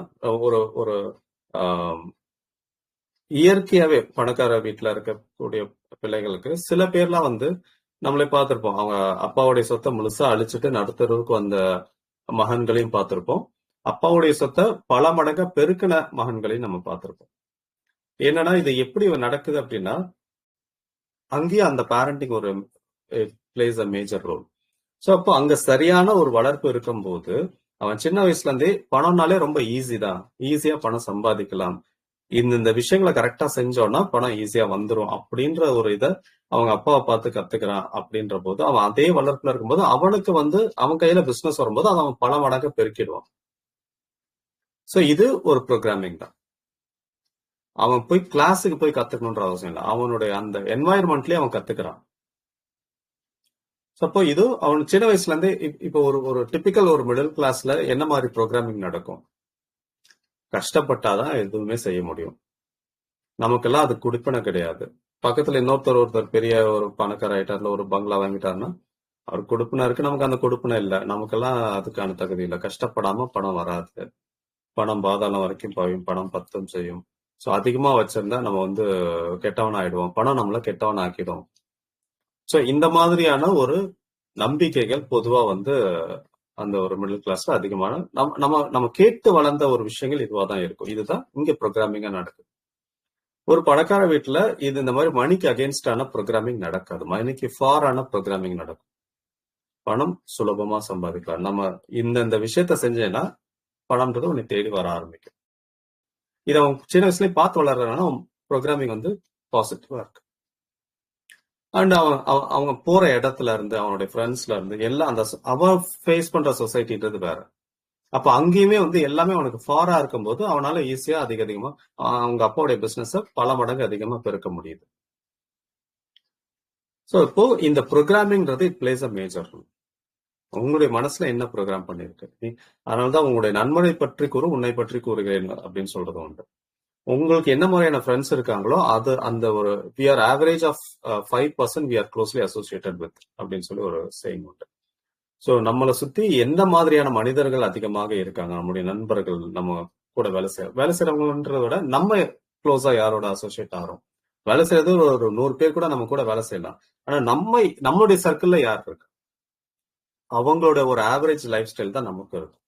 ஒரு ஒரு இயற்கையாவே பணக்கார வீட்டுல இருக்கக்கூடிய பிள்ளைகளுக்கு சில பேர்லாம் வந்து நம்மளே பார்த்திருப்போம். அவங்க அப்பாவுடைய சொத்தை முழுசா அழிச்சிட்டு நடுத்தருவுக்கு வந்த மகன்களையும் பார்த்திருப்போம். அப்பாவுடைய சொத்தை பல மடங்கா பெருக்கின மகன்களையும் நம்ம பார்த்திருப்போம். என்னன்னா இது எப்படி நடக்குது அப்படின்னா அங்கேயும் அந்த பேரண்டிங் ஒரு plays a major role. So அப்போ அங்க சரியான ஒரு வளர்ப்பு இருக்கும்போது அவன் சின்ன வயசுல இருந்தே பணம்னாலே ரொம்ப ஈஸி தான், ஈஸியா பணம் சம்பாதிக்கலாம், இந்த விஷயங்களை கரெக்டா செஞ்சோம்னா பணம் ஈஸியா வந்துடும் அப்படின்ற ஒரு இதை அவங்க அப்பாவை பார்த்து கத்துக்கிறான். அப்படின்ற போது அவன் அதே வளர்ப்புல இருக்கும்போது அவனுக்கு வந்து அவன் கையில பிசினஸ் வரும்போது அதை அவன் பல மடங்கு பெருக்கிடுவான். ஸோ இது ஒரு ப்ரோக்ராமிங் தான். அவன் போய் கிளாஸுக்கு போய் கத்துக்கணுன்ற அவசியம் இல்லை, அவனுடைய அந்த என்வாயர்மெண்ட்லயே அவன் கத்துக்கிறான். அப்போ இது அவன் சின்ன வயசுல இருந்தே இப்போ ஒரு டிபிக்கல் ஒரு மிடில் கிளாஸ்ல என்ன மாதிரி ப்ரோக்ராமிங் நடக்கும்? கஷ்டப்பட்டாதான் எதுவுமே செய்ய முடியும். நமக்கெல்லாம் அது குடிப்பனை கிடையாது. பக்கத்துல ஒருத்தர் பெரிய ஒரு பணக்கார ஆயிட்டார்ல, ஒரு பங்களா வாங்கிட்டாருன்னா அவர் கொடுப்பினா இருக்கு, நமக்கு அந்த கொடுப்பினை இல்லை. நமக்கெல்லாம் அதுக்கான தகுதி இல்லை. கஷ்டப்படாம பணம் வராது. பணம் பாதாளம் வரைக்கும் பாயும், பணம் பத்தும் செய்யும். ஸோ அதிகமா வச்சிருந்தா நம்ம வந்து கெட்டவன் ஆயிடுவோம், பணம் நம்மள கெட்டவன் ஆக்கிடும். ஸோ இந்த மாதிரியான ஒரு நம்பிக்கைகள் பொதுவா வந்து அந்த ஒரு மிடில் கிளாஸ்ல அதிகமான நம்ம கேட்டு வளர்ந்த ஒரு விஷயங்கள் இதுவா தான் இருக்கும். இதுதான் இங்க ப்ரோக்ராமிங்கா நடக்குது. ஒரு பணக்கார வீட்டுல இது இந்த மாதிரி மணிக்கு அகேன்ஸ்டான ப்ரோக்ராமிங் நடக்காது, மணிக்கு ஃபாரான ப்ரோக்ராமிங் நடக்கும். பணம் சுலபமா சம்பாதிக்கலாம், நம்ம இந்த விஷயத்த செஞ்சேன்னா பணம்ன்றது உன்னை தேடி வர ஆரம்பிக்கும். இதை அவன் சின்ன வயசுலயே பார்த்து வளர்றதுனால ப்ரோக்ராமிங் வந்து பாசிட்டிவா இருக்கு. அண்ட் அவங்க போற இடத்துல இருந்து அவனுடைய ஃப்ரெண்ட்ஸ்ல இருந்து எல்லாம் அந்த அவன் ஃபேஸ் பண்ற சொசைட்டின்றது வேற. அப்ப அங்கேயுமே வந்து எல்லாமே அவனுக்கு ஃபாரா இருக்கும்போது அவனால ஈஸியா அதிகமா அவங்க அப்பாவுடைய பிசினஸ பல மடங்கு அதிகமா பெருக்க முடியுது. ஸோ இப்போ இந்த ப்ரோக்ராமிங்கிறது it plays a major role. உங்களுடைய மனசுல என்ன ப்ரோக்ராம் பண்ணிருக்கு, அதனாலதான் உங்களுடைய நன்மனை பற்றி கூறு உன்னை பற்றி கூறுகிறேன் அப்படின்னு சொல்றது உண்டு. உங்களுக்கு என்ன மாதிரியான ஃப்ரெண்ட்ஸ் இருக்காங்களோ அது அந்த ஒரு we are average of 5% we are closely associated with அப்படின்னு சொல்லி ஒரு saying உண்டு. ஸோ நம்மளை சுத்தி எந்த மாதிரியான மனிதர்கள் அதிகமாக இருக்காங்க, நம்முடைய நண்பர்கள், நம்ம கூட வேலை செய்யறவங்கன்றத விட நம்ம க்ளோஸா யாரோட அசோசியேட் ஆகிறோம். வேலை செய்யறது ஒரு 100 பேர் கூட நம்ம கூட வேலை செய்யலாம். ஆனா நம்மளுடைய சர்க்கிள்ல யார் இருக்கு, அவங்களோட ஒரு ஆவரேஜ் லைஃப் ஸ்டைல் தான் நமக்கும் இருக்கும்,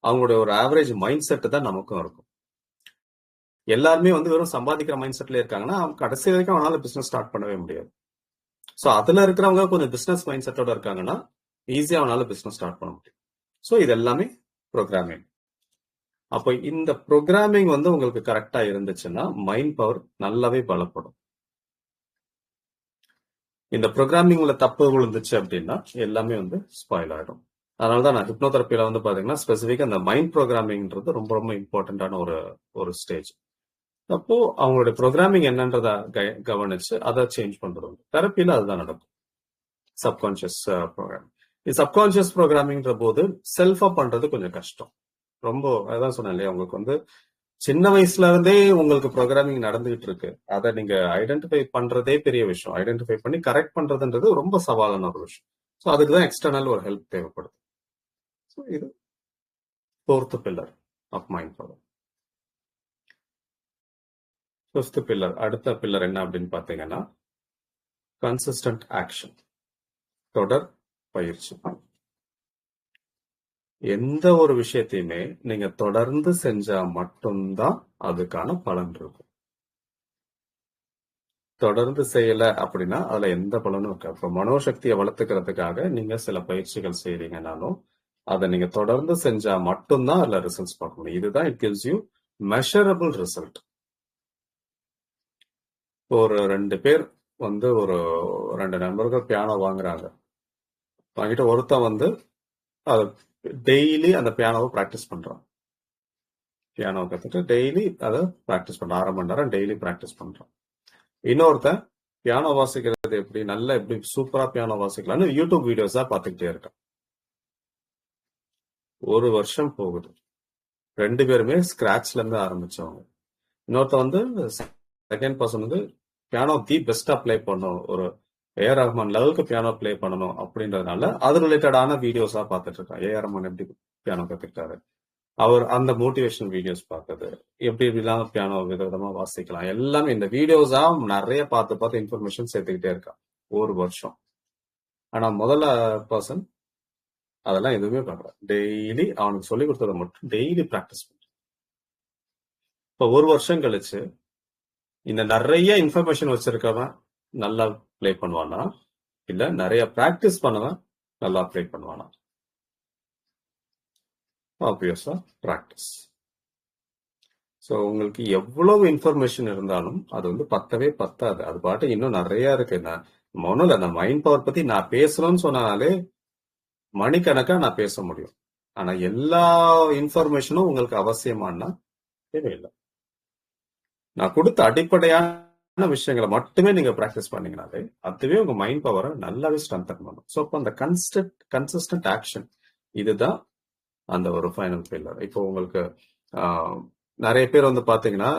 அவங்களுடைய ஒரு ஆவரேஜ் மைண்ட் செட் தான் நமக்கும் இருக்கும். எல்லாருமே வந்து வெறும் சம்பாதிக்கிற மைண்ட் செட்ல இருக்காங்கன்னா கடைசி வரைக்கும் அவனால பிசினஸ் ஸ்டார்ட் பண்ணவே முடியாது. ஸோ அதுல இருக்கிறவங்க கொஞ்சம் பிசினஸ் மைண்ட் செட்டோட இருக்காங்கன்னா ஈஸியா அவனால பிசினஸ் ஸ்டார்ட் பண்ண முடியும். ஸோ இது எல்லாமே ப்ரோக்ராமிங். அப்போ இந்த ப்ரோக்ராமிங் வந்து உங்களுக்கு கரெக்டா இருந்துச்சுன்னா மைண்ட் பவர் நல்லாவே பலப்படும். இந்த ப்ரோக்ராமிங்ல தப்பு விழுந்துச்சு அப்படின்னா எல்லாமே வந்து ஸ்பாயில் ஆயிடும். அதனாலதான் நான் ஹிப்னோதெரப்பியில வந்து பாத்தீங்கன்னா ஸ்பெசிஃபிக்கா அந்த மைண்ட் ப்ரோக்ராமிங்ன்றது ரொம்ப ரொம்ப இம்பார்ட்டன்டான ஒரு ஸ்டேஜ். அப்போ அவங்களுடைய ப்ரோக்ராமிங் என்னன்றத கவனிச்சு அதை சேஞ்ச் பண்றது. தெரப்பியில அதுதான் நடக்கும். Subconscious programming. சப்கான்சியஸ் ப்ரோக்ராமிங்ன்ற போது செல்ஃபா பண்றது கொஞ்சம் கஷ்டம். ரொம்ப அதான் சொன்னேன் இல்லையா, உங்களுக்கு வந்து சின்ன வயசுல இருந்தே உங்களுக்கு ப்ரோக்ராமிங் நடந்துகிட்டு இருக்கு. அதை நீங்க ஐடென்டிஃபை பண்றதே பெரிய விஷயம். ஐடென்டிஃபை பண்ணி கரெக்ட் பண்றதுன்றது ரொம்ப சவாலான ஒரு விஷயம். ஸோ அதுக்கு தான் எக்ஸ்டர்னல் ஒரு ஹெல்ப் தேவைப்படுது. ஸோ இது 4th pillar of mind power. 5th pillar, அடுத்த பில்லர் என்ன அப்படின்னு பாத்தீங்கன்னா கன்சிஸ்டன்ட் ஆக்ஷன், தொடர் பயிற்சி. எந்த ஒரு விஷயத்தையுமே நீங்க தொடர்ந்து செஞ்சா மட்டும்தான் அதுக்கான பலன் இருக்கும். தொடர்ந்து செய்யல அப்படின்னா அதுல எந்த பலனும் இருக்காது. இப்போ மனோசக்தியை வளர்த்துக்கிறதுக்காக நீங்க சில பயிற்சிகள் செய்றீங்கன்னாலும் அதை நீங்க தொடர்ந்து செஞ்சா மட்டும்தான் அதுல ரிசல்ட்ஸ் பார்க்க முடியும். இதுதான் it gives you measurable result. ஒரு 2 பேர் வந்து ஒரு 2 நண்பர்கள் பியானோ வாங்குறாங்க. வாங்கிட்டு ஒருத்தன் வந்து அதை டெய்லி அந்த பியானோவை ப்ராக்டிஸ் பண்றான். பியானோ கத்துட்டு டெய்லி அதை ப்ராக்டிஸ் பண்றான், 1/2 மணி நேரம் டெய்லி ப்ராக்டிஸ் பண்றான். இன்னொருத்தன் பியானோ வாசிக்கிறது எப்படி சூப்பரா பியானோ வாசிக்கலாம்னு யூடியூப் வீடியோஸா பார்த்துக்கிட்டே இருக்கான். 1 வருஷம் போகுது. 2 பேருமே ஸ்கிராச்ல இருந்து ஆரம்பிச்சவங்க. இன்னொருத்த வந்து செகண்ட் பர்சன் வந்து பியானோ பெஸ்டா பிளே பண்ணும், ஒரு ஏஆர் ரஹ்மான் லெவலுக்கு பியானோ பிளே பண்ணணும் அப்படின்றதுனால அது ரிலேட்டடான வீடியோஸா பார்த்துட்டு இருக்கான். ஏஆர் ரஹ்மான் எப்படி பியானோ கத்துக்கிட்டாரு, அவர் அந்த மோட்டிவேஷனல் வீடியோஸ் பார்த்தது, எப்படிலாம் பியானோ விதவிதமா வாசிக்கலாம், எல்லாமே இந்த வீடியோஸா நிறைய பார்த்து இன்ஃபர்மேஷன் சேர்த்துக்கிட்டே இருக்கான் 1 வருஷம். ஆனா முதல்ல பர்சன் அதெல்லாம் எதுவுமே பண்றான். டெய்லி அவனுக்கு சொல்லி கொடுத்ததை மட்டும் டெய்லி பிராக்டிஸ் பண்றான். இப்ப 1 வருஷம் கழிச்சு இந்த நிறைய இன்ஃபர்மேஷன் வச்சிருக்கவன் நல்லா பிளே பண்ணுவானா, இல்ல நிறைய பிராக்டிஸ் பண்ணவன் நல்லா பிளே பண்ணுவானா? ஆப்வியஸா பிராக்டிஸ். ஸோ உங்களுக்கு எவ்வளவு இன்ஃபர்மேஷன் இருந்தாலும் அது வந்து பத்தவே பத்தாது. அது பாட்டு இன்னும் நிறைய இருக்கு. நான் ஒன்றும் இல்லை, அந்த மைண்ட் பவர் பத்தி நான் பேசணும்னு சொன்னாலே மணிக்கணக்கா நான் பேச முடியும். ஆனா எல்லா இன்ஃபர்மேஷனும் உங்களுக்கு அவசியமானா தேவையில்லை. நான் கொடுத்த அடிப்படையான விஷயங்களை மட்டுமே நீங்க பிராக்டிஸ் பண்ணீங்கனாலே அதுவே உங்க மைண்ட் பவரை நல்லாவே ஸ்ட்ரென்தன் பண்ணும். ஸோ அப்போ அந்த கன்சிஸ்டன்ட் ஆக்ஷன் இதுதான் அந்த ஒரு ஃபைனல் பில்லர். இப்போ உங்களுக்கு நிறைய பேர் வந்து பாத்தீங்கன்னா,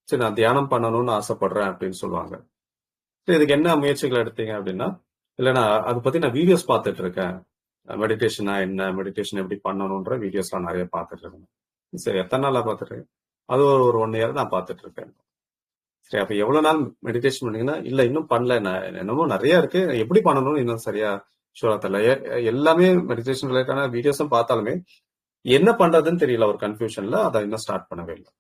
சரி நான் தியானம் பண்ணணும்னு ஆசைப்படுறேன் அப்படின்னு சொல்லுவாங்க. சரி இதுக்கு என்ன முயற்சிகள் எடுத்தீங்க அப்படின்னா, இல்லை நான் அதை பத்தி நான் வீடியோஸ் பார்த்துட்டு இருக்கேன், மெடிடேஷனா என்ன, மெடிடேஷன் எப்படி பண்ணணும்ன்ற வீடியோஸ்லாம் நிறைய பார்த்துட்டு இருக்கேன். சரி எத்தனை நாளா பார்த்துட்டு இருக்கேன்? அது ஒரு 1 year நான் பார்த்துட்டு இருக்கேன். சரி அப்ப எவ்வளவு நாள் மெடிடேஷன் பண்ணீங்கன்னா, இல்ல இன்னும் பண்ணல, நான் என்னமோ நிறைய இருக்கு, எப்படி பண்ணணும்னு இன்னும் சரியா ஷூரா தெரியல. எல்லாமே மெடிடேஷன் ரிலேட்டான வீடியோஸும் பார்த்தாலுமே என்ன பண்றதுன்னு தெரியல, ஒரு கன்ஃபியூஷன்ல அதை இன்னும் ஸ்டார்ட் பண்ணவே இல்லை.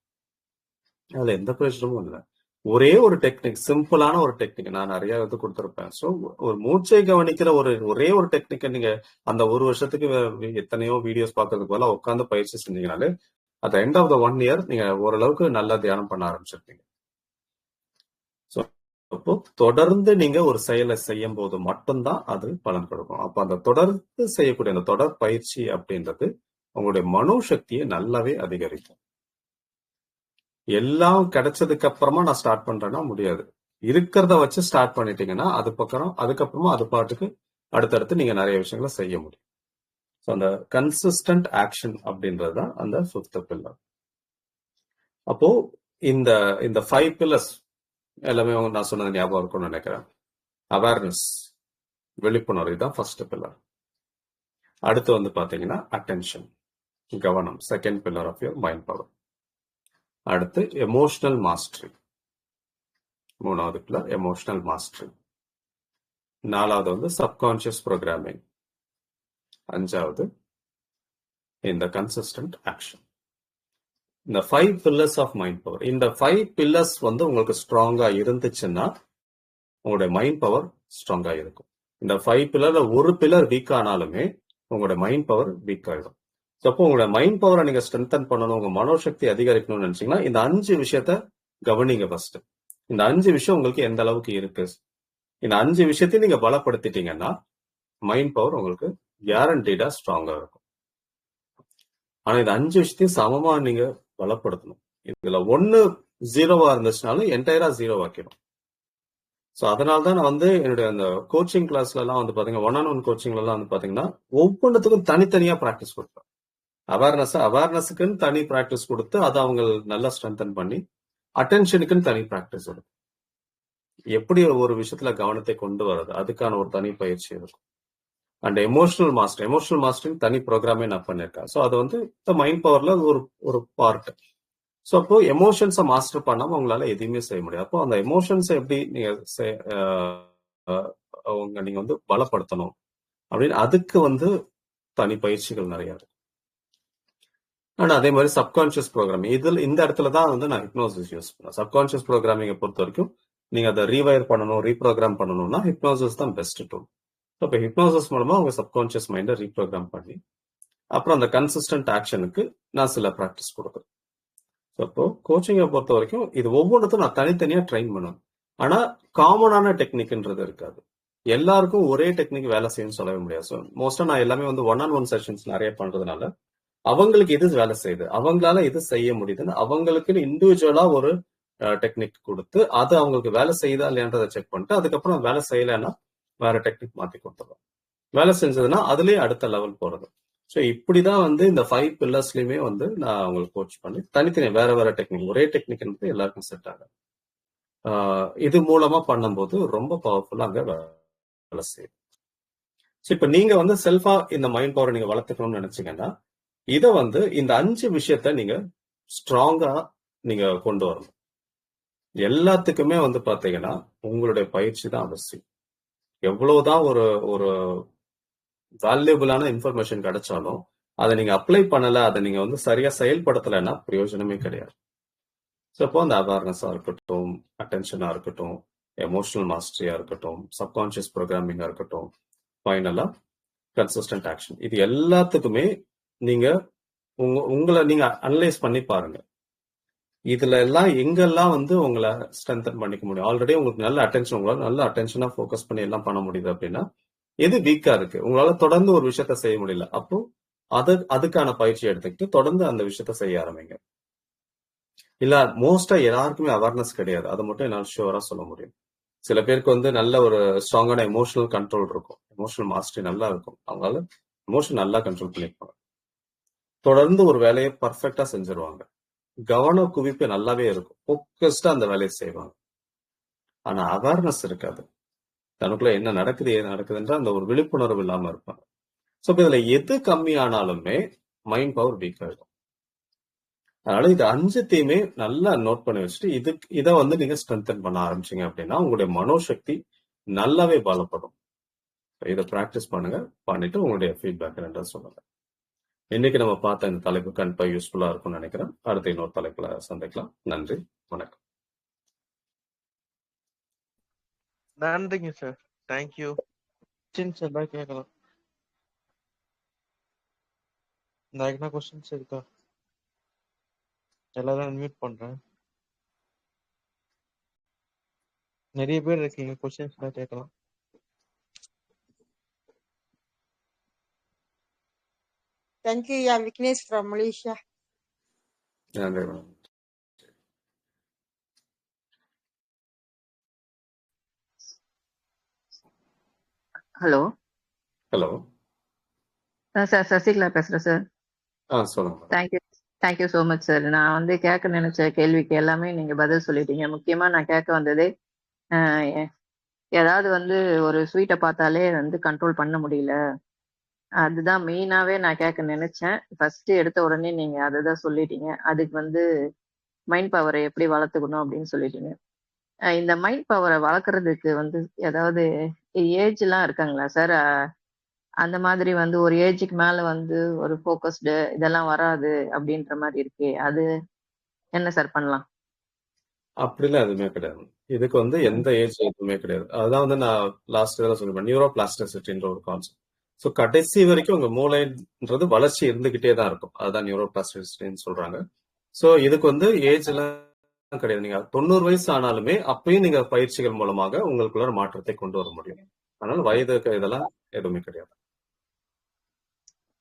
அதுல எந்த பிரச்சனமும் இல்லை. ஒரே ஒரு டெக்னிக், சிம்பிளான ஒரு டெக்னிக் நான் நிறைய இது கொடுத்துருப்பேன். ஸோ ஒரு மூச்சை கவனிக்கிற ஒரே ஒரு டெக்னிக்கை நீங்க அந்த 1 வருஷத்துக்கு எத்தனையோ வீடியோஸ் பார்க்கறதுக்கு போல உட்காந்து பயிற்சி செஞ்சீங்கனாலே at the end of the 1 year நீங்க ஓரளவுக்கு நல்லா தியானம் பண்ண ஆரம்பிச்சிருப்பீங்க. ஸோ அப்போ தொடர்ந்து நீங்க ஒரு செயலை செய்யும் போது மட்டும்தான் அது பலன் கொடுக்கும். அப்ப அந்த தொடர்ந்து செய்யக்கூடிய அந்த தொடர் பயிற்சி அப்படின்றது உங்களுடைய மனோசக்தியை நல்லாவே அதிகரிக்கும். எல்லாம் கிடைச்சதுக்கு அப்புறமா நான் ஸ்டார்ட் பண்றேன்னா முடியாது. இருக்கிறத வச்சு ஸ்டார்ட் பண்ணிட்டீங்கன்னா அதுக்கப்புறமா அது பாட்டுக்கு அடுத்தடுத்து நீங்க நிறைய விஷயங்களை செய்ய முடியும். ஸோ அந்த கன்சிஸ்டன்ட் ஆக்ஷன் அப்படின்றது தான் அந்த 5th பில்லர். அப்போ இந்த 5 பில்லர்ஸ் எல்லாமே நான் சொன்னது ஞாபகம் இருக்கும்னு நினைக்கிறேன். அவேர்னஸ், விழிப்புணர்வு, தான் 1st பில்லர். அடுத்து வந்து பாத்தீங்கன்னா அட்டென்ஷன், கவனம், 2nd pillar of your mind power. அடுத்து எமோஷனல் மாஸ்டரி, 3வது பில்லர் எமோஷனல் மாஸ்டரி. 4வது வந்து சப்கான்சியஸ் ப்ரோக்ராமிங். 5வது இந்த கன்சிஸ்டன்ட் ஆக்ஷன். இந்த 5 pillars ஆஃப் மைண்ட் பவர், இந்த 5 pillars வந்து உங்களுக்கு ஸ்ட்ராங்கா இருந்துச்சுன்னா உங்களுடைய மைண்ட் பவர் ஸ்ட்ராங்கா இருக்கும். இந்த 5 pillarல ஒரு பில்லர் வீக் ஆனாலுமே உங்களுடைய மைண்ட் பவர் வீக் ஆயிடும். ஸோ அப்போ உங்களோட மைண்ட் பவரை நீங்க ஸ்ட்ரென்தன் பண்ணணும், உங்க மனோசக்தி அதிகரிக்கணும்னு நினைச்சீங்கன்னா இந்த 5 விஷயத்த கவனிங்க ஃபர்ஸ்ட். இந்த 5 விஷயம் உங்களுக்கு எந்த அளவுக்கு இருக்கு, இந்த 5 விஷயத்தையும் நீங்க பலப்படுத்திட்டீங்கன்னா மைண்ட் பவர் உங்களுக்கு கேரண்டீடா ஸ்ட்ராங்கா இருக்கும். ஆனா இந்த 5 விஷயத்தையும் சமமா நீங்க பலப்படுத்தணும். இதுல 1 0வா இருந்துச்சுனாலும் என்டையரா 0 ஆக்கிடும். ஸோ அதனால்தான் நான் வந்து என்னுடைய அந்த கோச்சிங் கிளாஸ்ல எல்லாம் வந்து பாத்தீங்கன்னா, 1-on-1 கோச்சிங்ல எல்லாம் வந்து பாத்தீங்கன்னா ஒவ்வொன்றுத்துக்கும் தனித்தனியா பிராக்டிஸ் கொடுப்பேன். அவேர்னஸுக்குன்னு தனி பிராக்டிஸ் கொடுத்து அதை அவங்க நல்லா ஸ்ட்ரென்தன் பண்ணி, அட்டென்ஷனுக்குன்னு தனி பிராக்டிஸ் இருக்கும். எப்படி ஒரு விஷயத்துல கவனத்தை கொண்டு வர்றது அதுக்கான ஒரு தனி பயிற்சி இருக்கும். அண்ட் எமோஷனல் மாஸ்டரிங் தனி ப்ரோக்ராமே நான் பண்ணிருக்கேன். ஸோ அது வந்து மைண்ட் பவர்ல ஒரு பார்ட். ஸோ அப்போ எமோஷன்ஸை மாஸ்டர் பண்ணாம உங்களால எதுவுமே செய்ய முடியாது. அப்போ அந்த எமோஷன்ஸை எப்படி நீங்க வந்து பலப்படுத்தணும் அப்படின்னு அதுக்கு வந்து தனி பயிற்சிகள் நிறைய இருக்கு. ஆனா அதே மாதிரி சப்கான்சியஸ் ப்ரோக்ராமிங், இந்த இடத்துல தான் வந்து நான் ஹிப்னோசிஸ் யூஸ் பண்ணேன். சப்கான்சியஸ் ப்ரோக்ராமிங்கை பொறுத்த வரைக்கும் நீங்க அதை ரீவயர் பண்ணணும், ரீப்ரோக்ராம் பண்ணணும்னா ஹிப்னோசிஸ் தான் பெஸ்ட் டூல். இப்போ ஹிப்னோசிஸ் மூலமா உங்க சப்கான்சியஸ் மைண்டை ரீப்ரோக்ராம் பண்ணி அப்புறம் அந்த கன்சிஸ்டன்ட் ஆக்ஷனுக்கு நான் சில ப்ராக்டிஸ் கொடுக்குறேன். அப்போ கோச்சிங்கை பொறுத்த வரைக்கும் இது ஒவ்வொன்றுத்தும் நான் தனித்தனியா ட்ரெயின் பண்ணணும். ஆனா காமனான டெக்னிக்ன்றது இருக்காது. எல்லாருக்கும் ஒரே டெக்னிக் வேலை செய்யணும்னு சொல்லவே முடியாது. ஸோ மோஸ்டா நான் எல்லாமே வந்து 1-on-1 செஷன்ஸ் நிறைய பண்றதுனால அவங்களுக்கு எது வேலை செய்யுது, அவங்களால எது செய்ய முடியுதுன்னு அவங்களுக்கு இண்டிவிஜுவலா ஒரு டெக்னிக் கொடுத்து அது அவங்களுக்கு வேலை செய்யுதா இல்லையான்றதை செக் பண்ணிட்டு அதுக்கப்புறம் வேலை செய்யலைன்னா வேற டெக்னிக் மாத்தி கொடுத்துருவோம். வேலை செஞ்சதுன்னா அதுலயே அடுத்த லெவல் போறது. ஸோ இப்படிதான் வந்து இந்த 5 பில்லர்ஸ்லயுமே வந்து நான் அவங்களுக்கு கோச் பண்ணி தனித்தனி வேற வேற டெக்னிக், ஒரே டெக்னிக் எல்லாருக்கும் செட் ஆகும். இது மூலமா பண்ணும்போது ரொம்ப பவர்ஃபுல்லா அங்க வேலை செய்யும். ஸோ இப்ப நீங்க வந்து செல்ஃபா இந்த மைண்ட் பவரை நீங்க வளர்த்துக்கணும்னு நினைச்சீங்கன்னா இதை வந்து இந்த 5 விஷயத்த நீங்க ஸ்ட்ராங்கா நீங்க கொண்டு வரணும். எல்லாத்துக்குமே வந்து பாத்தீங்கன்னா உங்களுடைய பயிற்சி தான் அவசியம். எவ்வளவுதான் ஒரு ஒரு வேல்யூபிளான இன்ஃபர்மேஷன் கிடைச்சாலும் அதை நீங்க அப்ளை பண்ணல, அதை நீங்க வந்து சரியா செயல்படுத்தலைன்னா பிரயோஜனமே கிடையாது. ஸோ அப்போ அந்த அவேர்னஸா இருக்கட்டும், அட்டென்ஷனா இருக்கட்டும், எமோஷனல் மாஸ்டரியா இருக்கட்டும், சப்கான்சியஸ் ப்ரோக்ராமிங்கா இருக்கட்டும், ஃபைனலா கன்சிஸ்டன்ட் ஆக்ஷன், இது எல்லாத்துக்குமே நீங்க உங்களை நீங்க அனலைஸ் பண்ணி பாருங்க. இதுல எல்லாம் எங்கெல்லாம் வந்து உங்களை ஸ்ட்ரென்தன் பண்ணிக்க முடியும். ஆல்ரெடி உங்களுக்கு நல்ல அட்டென்ஷன், உங்களால நல்ல அட்டென்ஷனா ஃபோக்கஸ் பண்ணி எல்லாம் பண்ண முடியுது அப்படின்னா எது வீக்கா இருக்கு, உங்களால தொடர்ந்து ஒரு விஷயத்த செய்ய முடியல, அப்போ அதுக்கான பயிற்சி எடுத்துக்கிட்டு தொடர்ந்து அந்த விஷயத்த செய்ய ஆரம்பிங்க. இல்ல மோஸ்டா எல்லாருக்குமே அவேர்னஸ் கிடையாது, அதை மட்டும் என்னால் ஷுவரா சொல்ல முடியும். சில பேருக்கு வந்து நல்ல ஒரு ஸ்ட்ராங்கான எமோஷனல் கண்ட்ரோல் இருக்கும், எமோஷனல் மாஸ்டரி நல்லா இருக்கும், அவங்களால எமோஷன் நல்லா கண்ட்ரோல் பண்ணிப்பாங்க, தொடர்ந்து ஒரு வேலையை பர்ஃபெக்டா செஞ்சிருவாங்க, கவன குவிப்பு நல்லாவே இருக்கும், போக்கஸ்டா அந்த வேலையை செய்வாங்க. ஆனா அவேர்னஸ் இருக்காது, தனக்குள்ள என்ன நடக்குது ஏது நடக்குதுன்ற அந்த ஒரு விழிப்புணர்வு இல்லாம இருப்பாங்க. ஸோ இதுல எது கம்மியானாலுமே மைண்ட் பவர் வீக் ஆயிடும். அதனால இது 5த்தையுமே நல்லா நோட் பண்ணி வச்சுட்டு இதை வந்து நீங்க ஸ்ட்ரென்தன் பண்ண ஆரம்பிச்சீங்க அப்படின்னா உங்களுடைய மனோசக்தி நல்லாவே பலப்படும். இதை பிராக்டிஸ் பண்ணுங்க, பண்ணிட்டு உங்களுடைய ஃபீட்பேக் ரெண்டாவது சொல்லுங்க. இன்னைக்கு நம்ம பார்த்த இந்த தலைப்பு கண்டிப்பா யூஸ்ஃபுல்லா இருக்கும்னு நினைக்கிறேன். அடுத்த இன்னொரு தலைப்புல சந்திக்கலாம். நன்றி, வணக்கம். நன்றிங்க சார், தேங்க்யூ. எல்லாம் கேட்கலாம். என்ன கொஸ்டின்ஸ் இருக்கா? எல்லாரும் அன்மியூட் பண்றேன். நிறைய பேர் இருக்கீங்க, கொஸ்டின்ஸ் எல்லாம் கேட்கலாம். Thank you, yeah, Vignesh from Malaysia. நன்றி madam. Hello hello, sir, Sasikala பேசுறேன் சார். சொல்லுங்க. Thank you so much sir. நான் வந்து கேட்க நினைச்ச கேள்விக்கு எல்லாமே நீங்க பதில் சொல்லிட்டீங்க. முக்கியமா நான் கேட்க வந்ததே ஏதாவது வந்து ஒரு ஸ்வீட்டை பார்த்தாலே வந்து கண்ட்ரோல் பண்ண முடியல, அதுதான் மெயினாவே நான் கேட்க நினைச்சேன். ஃபர்ஸ்ட் எடுத்த உடனே நீங்க அதை தான் சொல்லிட்டீங்க. அதுக்கு வந்து மைண்ட் பவரை எப்படி வளர்த்துக்கணும் அப்படின்னு சொல்லிட்டீங்க. இந்த மைண்ட் பவரை வளர்க்குறதுக்கு வந்து ஏதாவது ஏஜ் எல்லாம் இருக்காங்களா சார்? அந்த மாதிரி வந்து ஒரு ஏஜுக்கு மேல வந்து ஒரு ஃபோக்கஸ்டு இதெல்லாம் வராது அப்படின்ற மாதிரி இருக்கே, அது என்ன சார் பண்ணலாம்? அப்படிலாம் எதுவுமே கிடையாது. இதுக்கு வந்து எந்த ஏஜ் எதுவுமே கிடையாது. அதுதான் வந்து நான் லாஸ்ட் இதில் சொல்லிப்பேன், நியூரோ பிளாஸ்டிசிட்டின்ற ஒரு கான்செப்ட். ஸோ கடைசி வரைக்கும் உங்க மூளைன்றது வளர்ச்சி இருந்துகிட்டே தான் இருக்கும், அதுதான் நியூரோ பிளாஸ்டிசிட்டின்னு சொல்றாங்க. ஸோ இதுக்கு வந்து ஏஜ் எல்லாம் கிடையாது. நீங்க 90 வயசு ஆனாலுமே அப்பயும் நீங்க பயிற்சிகள் மூலமாக உங்களுக்குள்ள மாற்றத்தை கொண்டு வர முடியும். அதனால வயதுக்கு இதெல்லாம் எதுவுமே கிடையாது.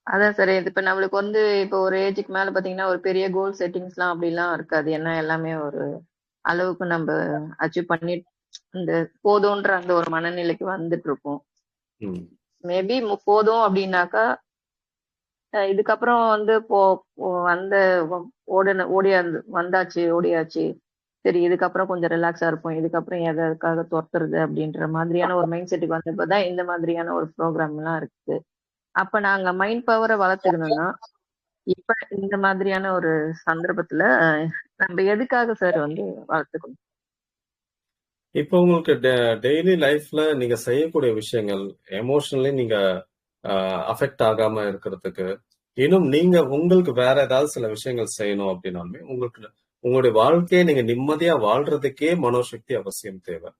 அதான் சார், இப்ப நம்மளுக்கு வந்து இப்போ ஒரு ஏஜுக்கு மேல பாத்தீங்கன்னா ஒரு பெரிய கோல் செட்டிங்ஸ்லாம் அப்படிலாம் இருக்காது. ஏன்னா எல்லாமே ஒரு அளவுக்கு நம்ம அச்சீவ் பண்ணி இந்த போதும்ன்ற அந்த ஒரு மனநிலைக்கு வந்துட்டு இருப்போம். மேபி போதும் அப்படின்னாக்கா இதுக்கப்புறம் வந்து அந்த ஓடியாச்சு, சரி இதுக்கப்புறம் கொஞ்சம் ரிலாக்ஸா இருப்போம், இதுக்கப்புறம் எதற்காக துரத்துறது அப்படின்ற மாதிரியான ஒரு மைண்ட் செட்டுக்கு வந்தப்பதான் இந்த மாதிரியான ஒரு ப்ரோக்ராம் எல்லாம் இருக்கு. அப்ப நாங்க மைண்ட் பவரை வளர்த்துக்கணும்னா இப்ப இந்த மாதிரியான ஒரு சந்தர்ப்பத்துல நம்ம எதுக்காக சார் வந்து வளர்த்துக்கணும்? இப்போ உங்களுக்கு டெய்லி லைஃப்ல நீங்க செய்யக்கூடிய விஷயங்கள் எமோஷனலி நீங்க அஃபெக்ட் ஆகாம இருக்கிறதுக்கு, இன்னும் நீங்க உங்களுக்கு வேற ஏதாவது சில விஷயங்கள் செய்யணும் அப்படின்னாலுமே உங்களுக்கு உங்களுடைய வாழ்க்கையை நீங்க நிம்மதியா வாழ்றதுக்கே மனோசக்தி அவசியம் தேவை.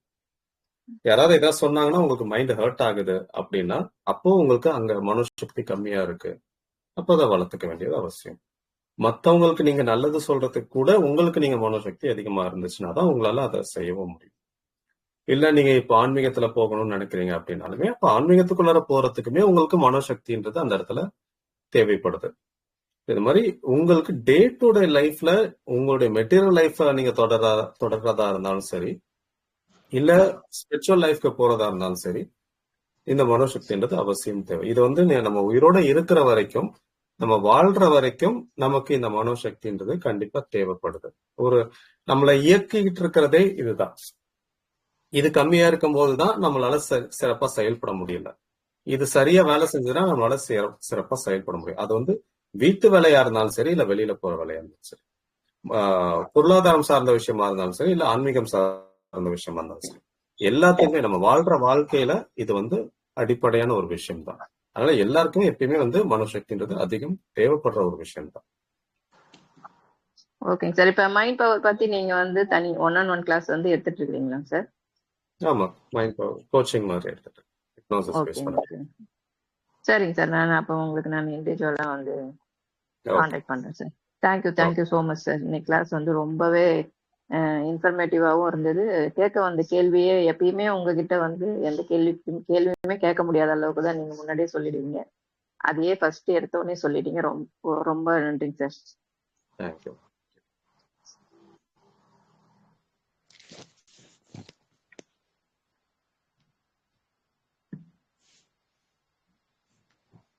யாராவது ஏதாவது சொன்னாங்கன்னா உங்களுக்கு மைண்ட் ஹர்ட் ஆகுது அப்படின்னா அப்போ உங்களுக்கு அங்க மனோசக்தி கம்மியா இருக்கு, அப்போ அதை வளர்த்துக்க வேண்டியது அவசியம். மற்றவங்களுக்கு நீங்க நல்லது சொல்றதுக்கு கூட உங்களுக்கு நீங்க மனோசக்தி அதிகமா இருந்துச்சுன்னா தான் உங்களால அதை செய்யவும் முடியும். இல்ல நீங்க இப்ப ஆன்மீகத்துல போகணும்னு நினைக்கிறீங்க அப்படின்னாலுமே அப்ப ஆன்மீகத்துக்குள்ளார போறதுக்குமே உங்களுக்கு மனோசக்தின்றது அந்த இடத்துல தேவைப்படுது. இது மாதிரி உங்களுக்கு டே டு டே லைஃப்ல உங்களுடைய மெட்டீரியல் லைஃப்ல நீங்க தொடர்றதா இருந்தாலும் சரி, இல்ல ஸ்பிரிச்சுவல் லைஃப்க்கு போறதா இருந்தாலும் சரி, இந்த மனோசக்தின்றது அவசியம் தேவை. இது வந்து நம்ம உயிரோட இருக்கிற வரைக்கும், நம்ம வாழ்ற வரைக்கும் நமக்கு இந்த மனோசக்தின்றது கண்டிப்பா தேவைப்படுது. நம்மளை இயக்கிட்டு இருக்கிறதே இதுதான். இது கம்மியா இருக்கும் போதுதான் நம்மளால சிறப்பா செயல்பட முடியல. இது சரியா வேலை செஞ்சதுன்னா நம்மளால சிறப்பா செயல்பட முடியும். அது வந்து வீட்டு வேலையா இருந்தாலும் சரி, இல்ல வெளியில போற வேலையா இருந்தாலும் சரி, பொருளாதாரம் சார்ந்த விஷயமா இருந்தாலும் சரி, இல்ல ஆன்மீகம் சார்ந்த விஷயமா இருந்தாலும் சரி, எல்லாத்தையுமே நம்ம வாழ்ற வாழ்க்கையில இது வந்து அடிப்படையான ஒரு விஷயம் தான். அதனால எல்லாருக்குமே எப்பயுமே வந்து மனோசக்தின்றது அதிகம் தேவைப்படுற ஒரு விஷயம் தான். ஓகேங்க சார். இப்ப மைண்ட் பவர் பத்தி நீங்க வந்து தனி 1-on-1 கிளாஸ் வந்து எடுத்துட்டு இருக்கீங்களா சார்? ஆமா, மைண்ட் பவர் கோச்சிங் மாதிரி எடுத்துட்டு ஓகேங்க சார். சரிங்க சார். அப்போ உங்களுக்கு நான் இண்டிவிஜுவலா வந்து கான்டாக்ட் பண்றேன் sir. Thank you so much sir. இன்னைக்கு கிளாஸ் வந்து ரொம்பவே இன்ஃபர்மேட்டிவாகவும் இருந்தது. கேட்க வந்த கேள்வியே எப்பயுமே உங்ககிட்ட வந்து எந்த கேள்வியுமே கேட்க முடியாத அளவுக்கு தான் நீங்க முன்னாடியே சொல்லிடுவீங்க. அதையே ஃபர்ஸ்ட் எடுத்த உடனே சொல்லிட்டீங்க. ரொம்ப ரொம்ப நன்றிங்க sir. Thank you.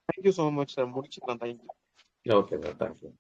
Thank you so much sir. முடிச்சுக்கலாம். தேங்க்யூ. Okay sir, thank you.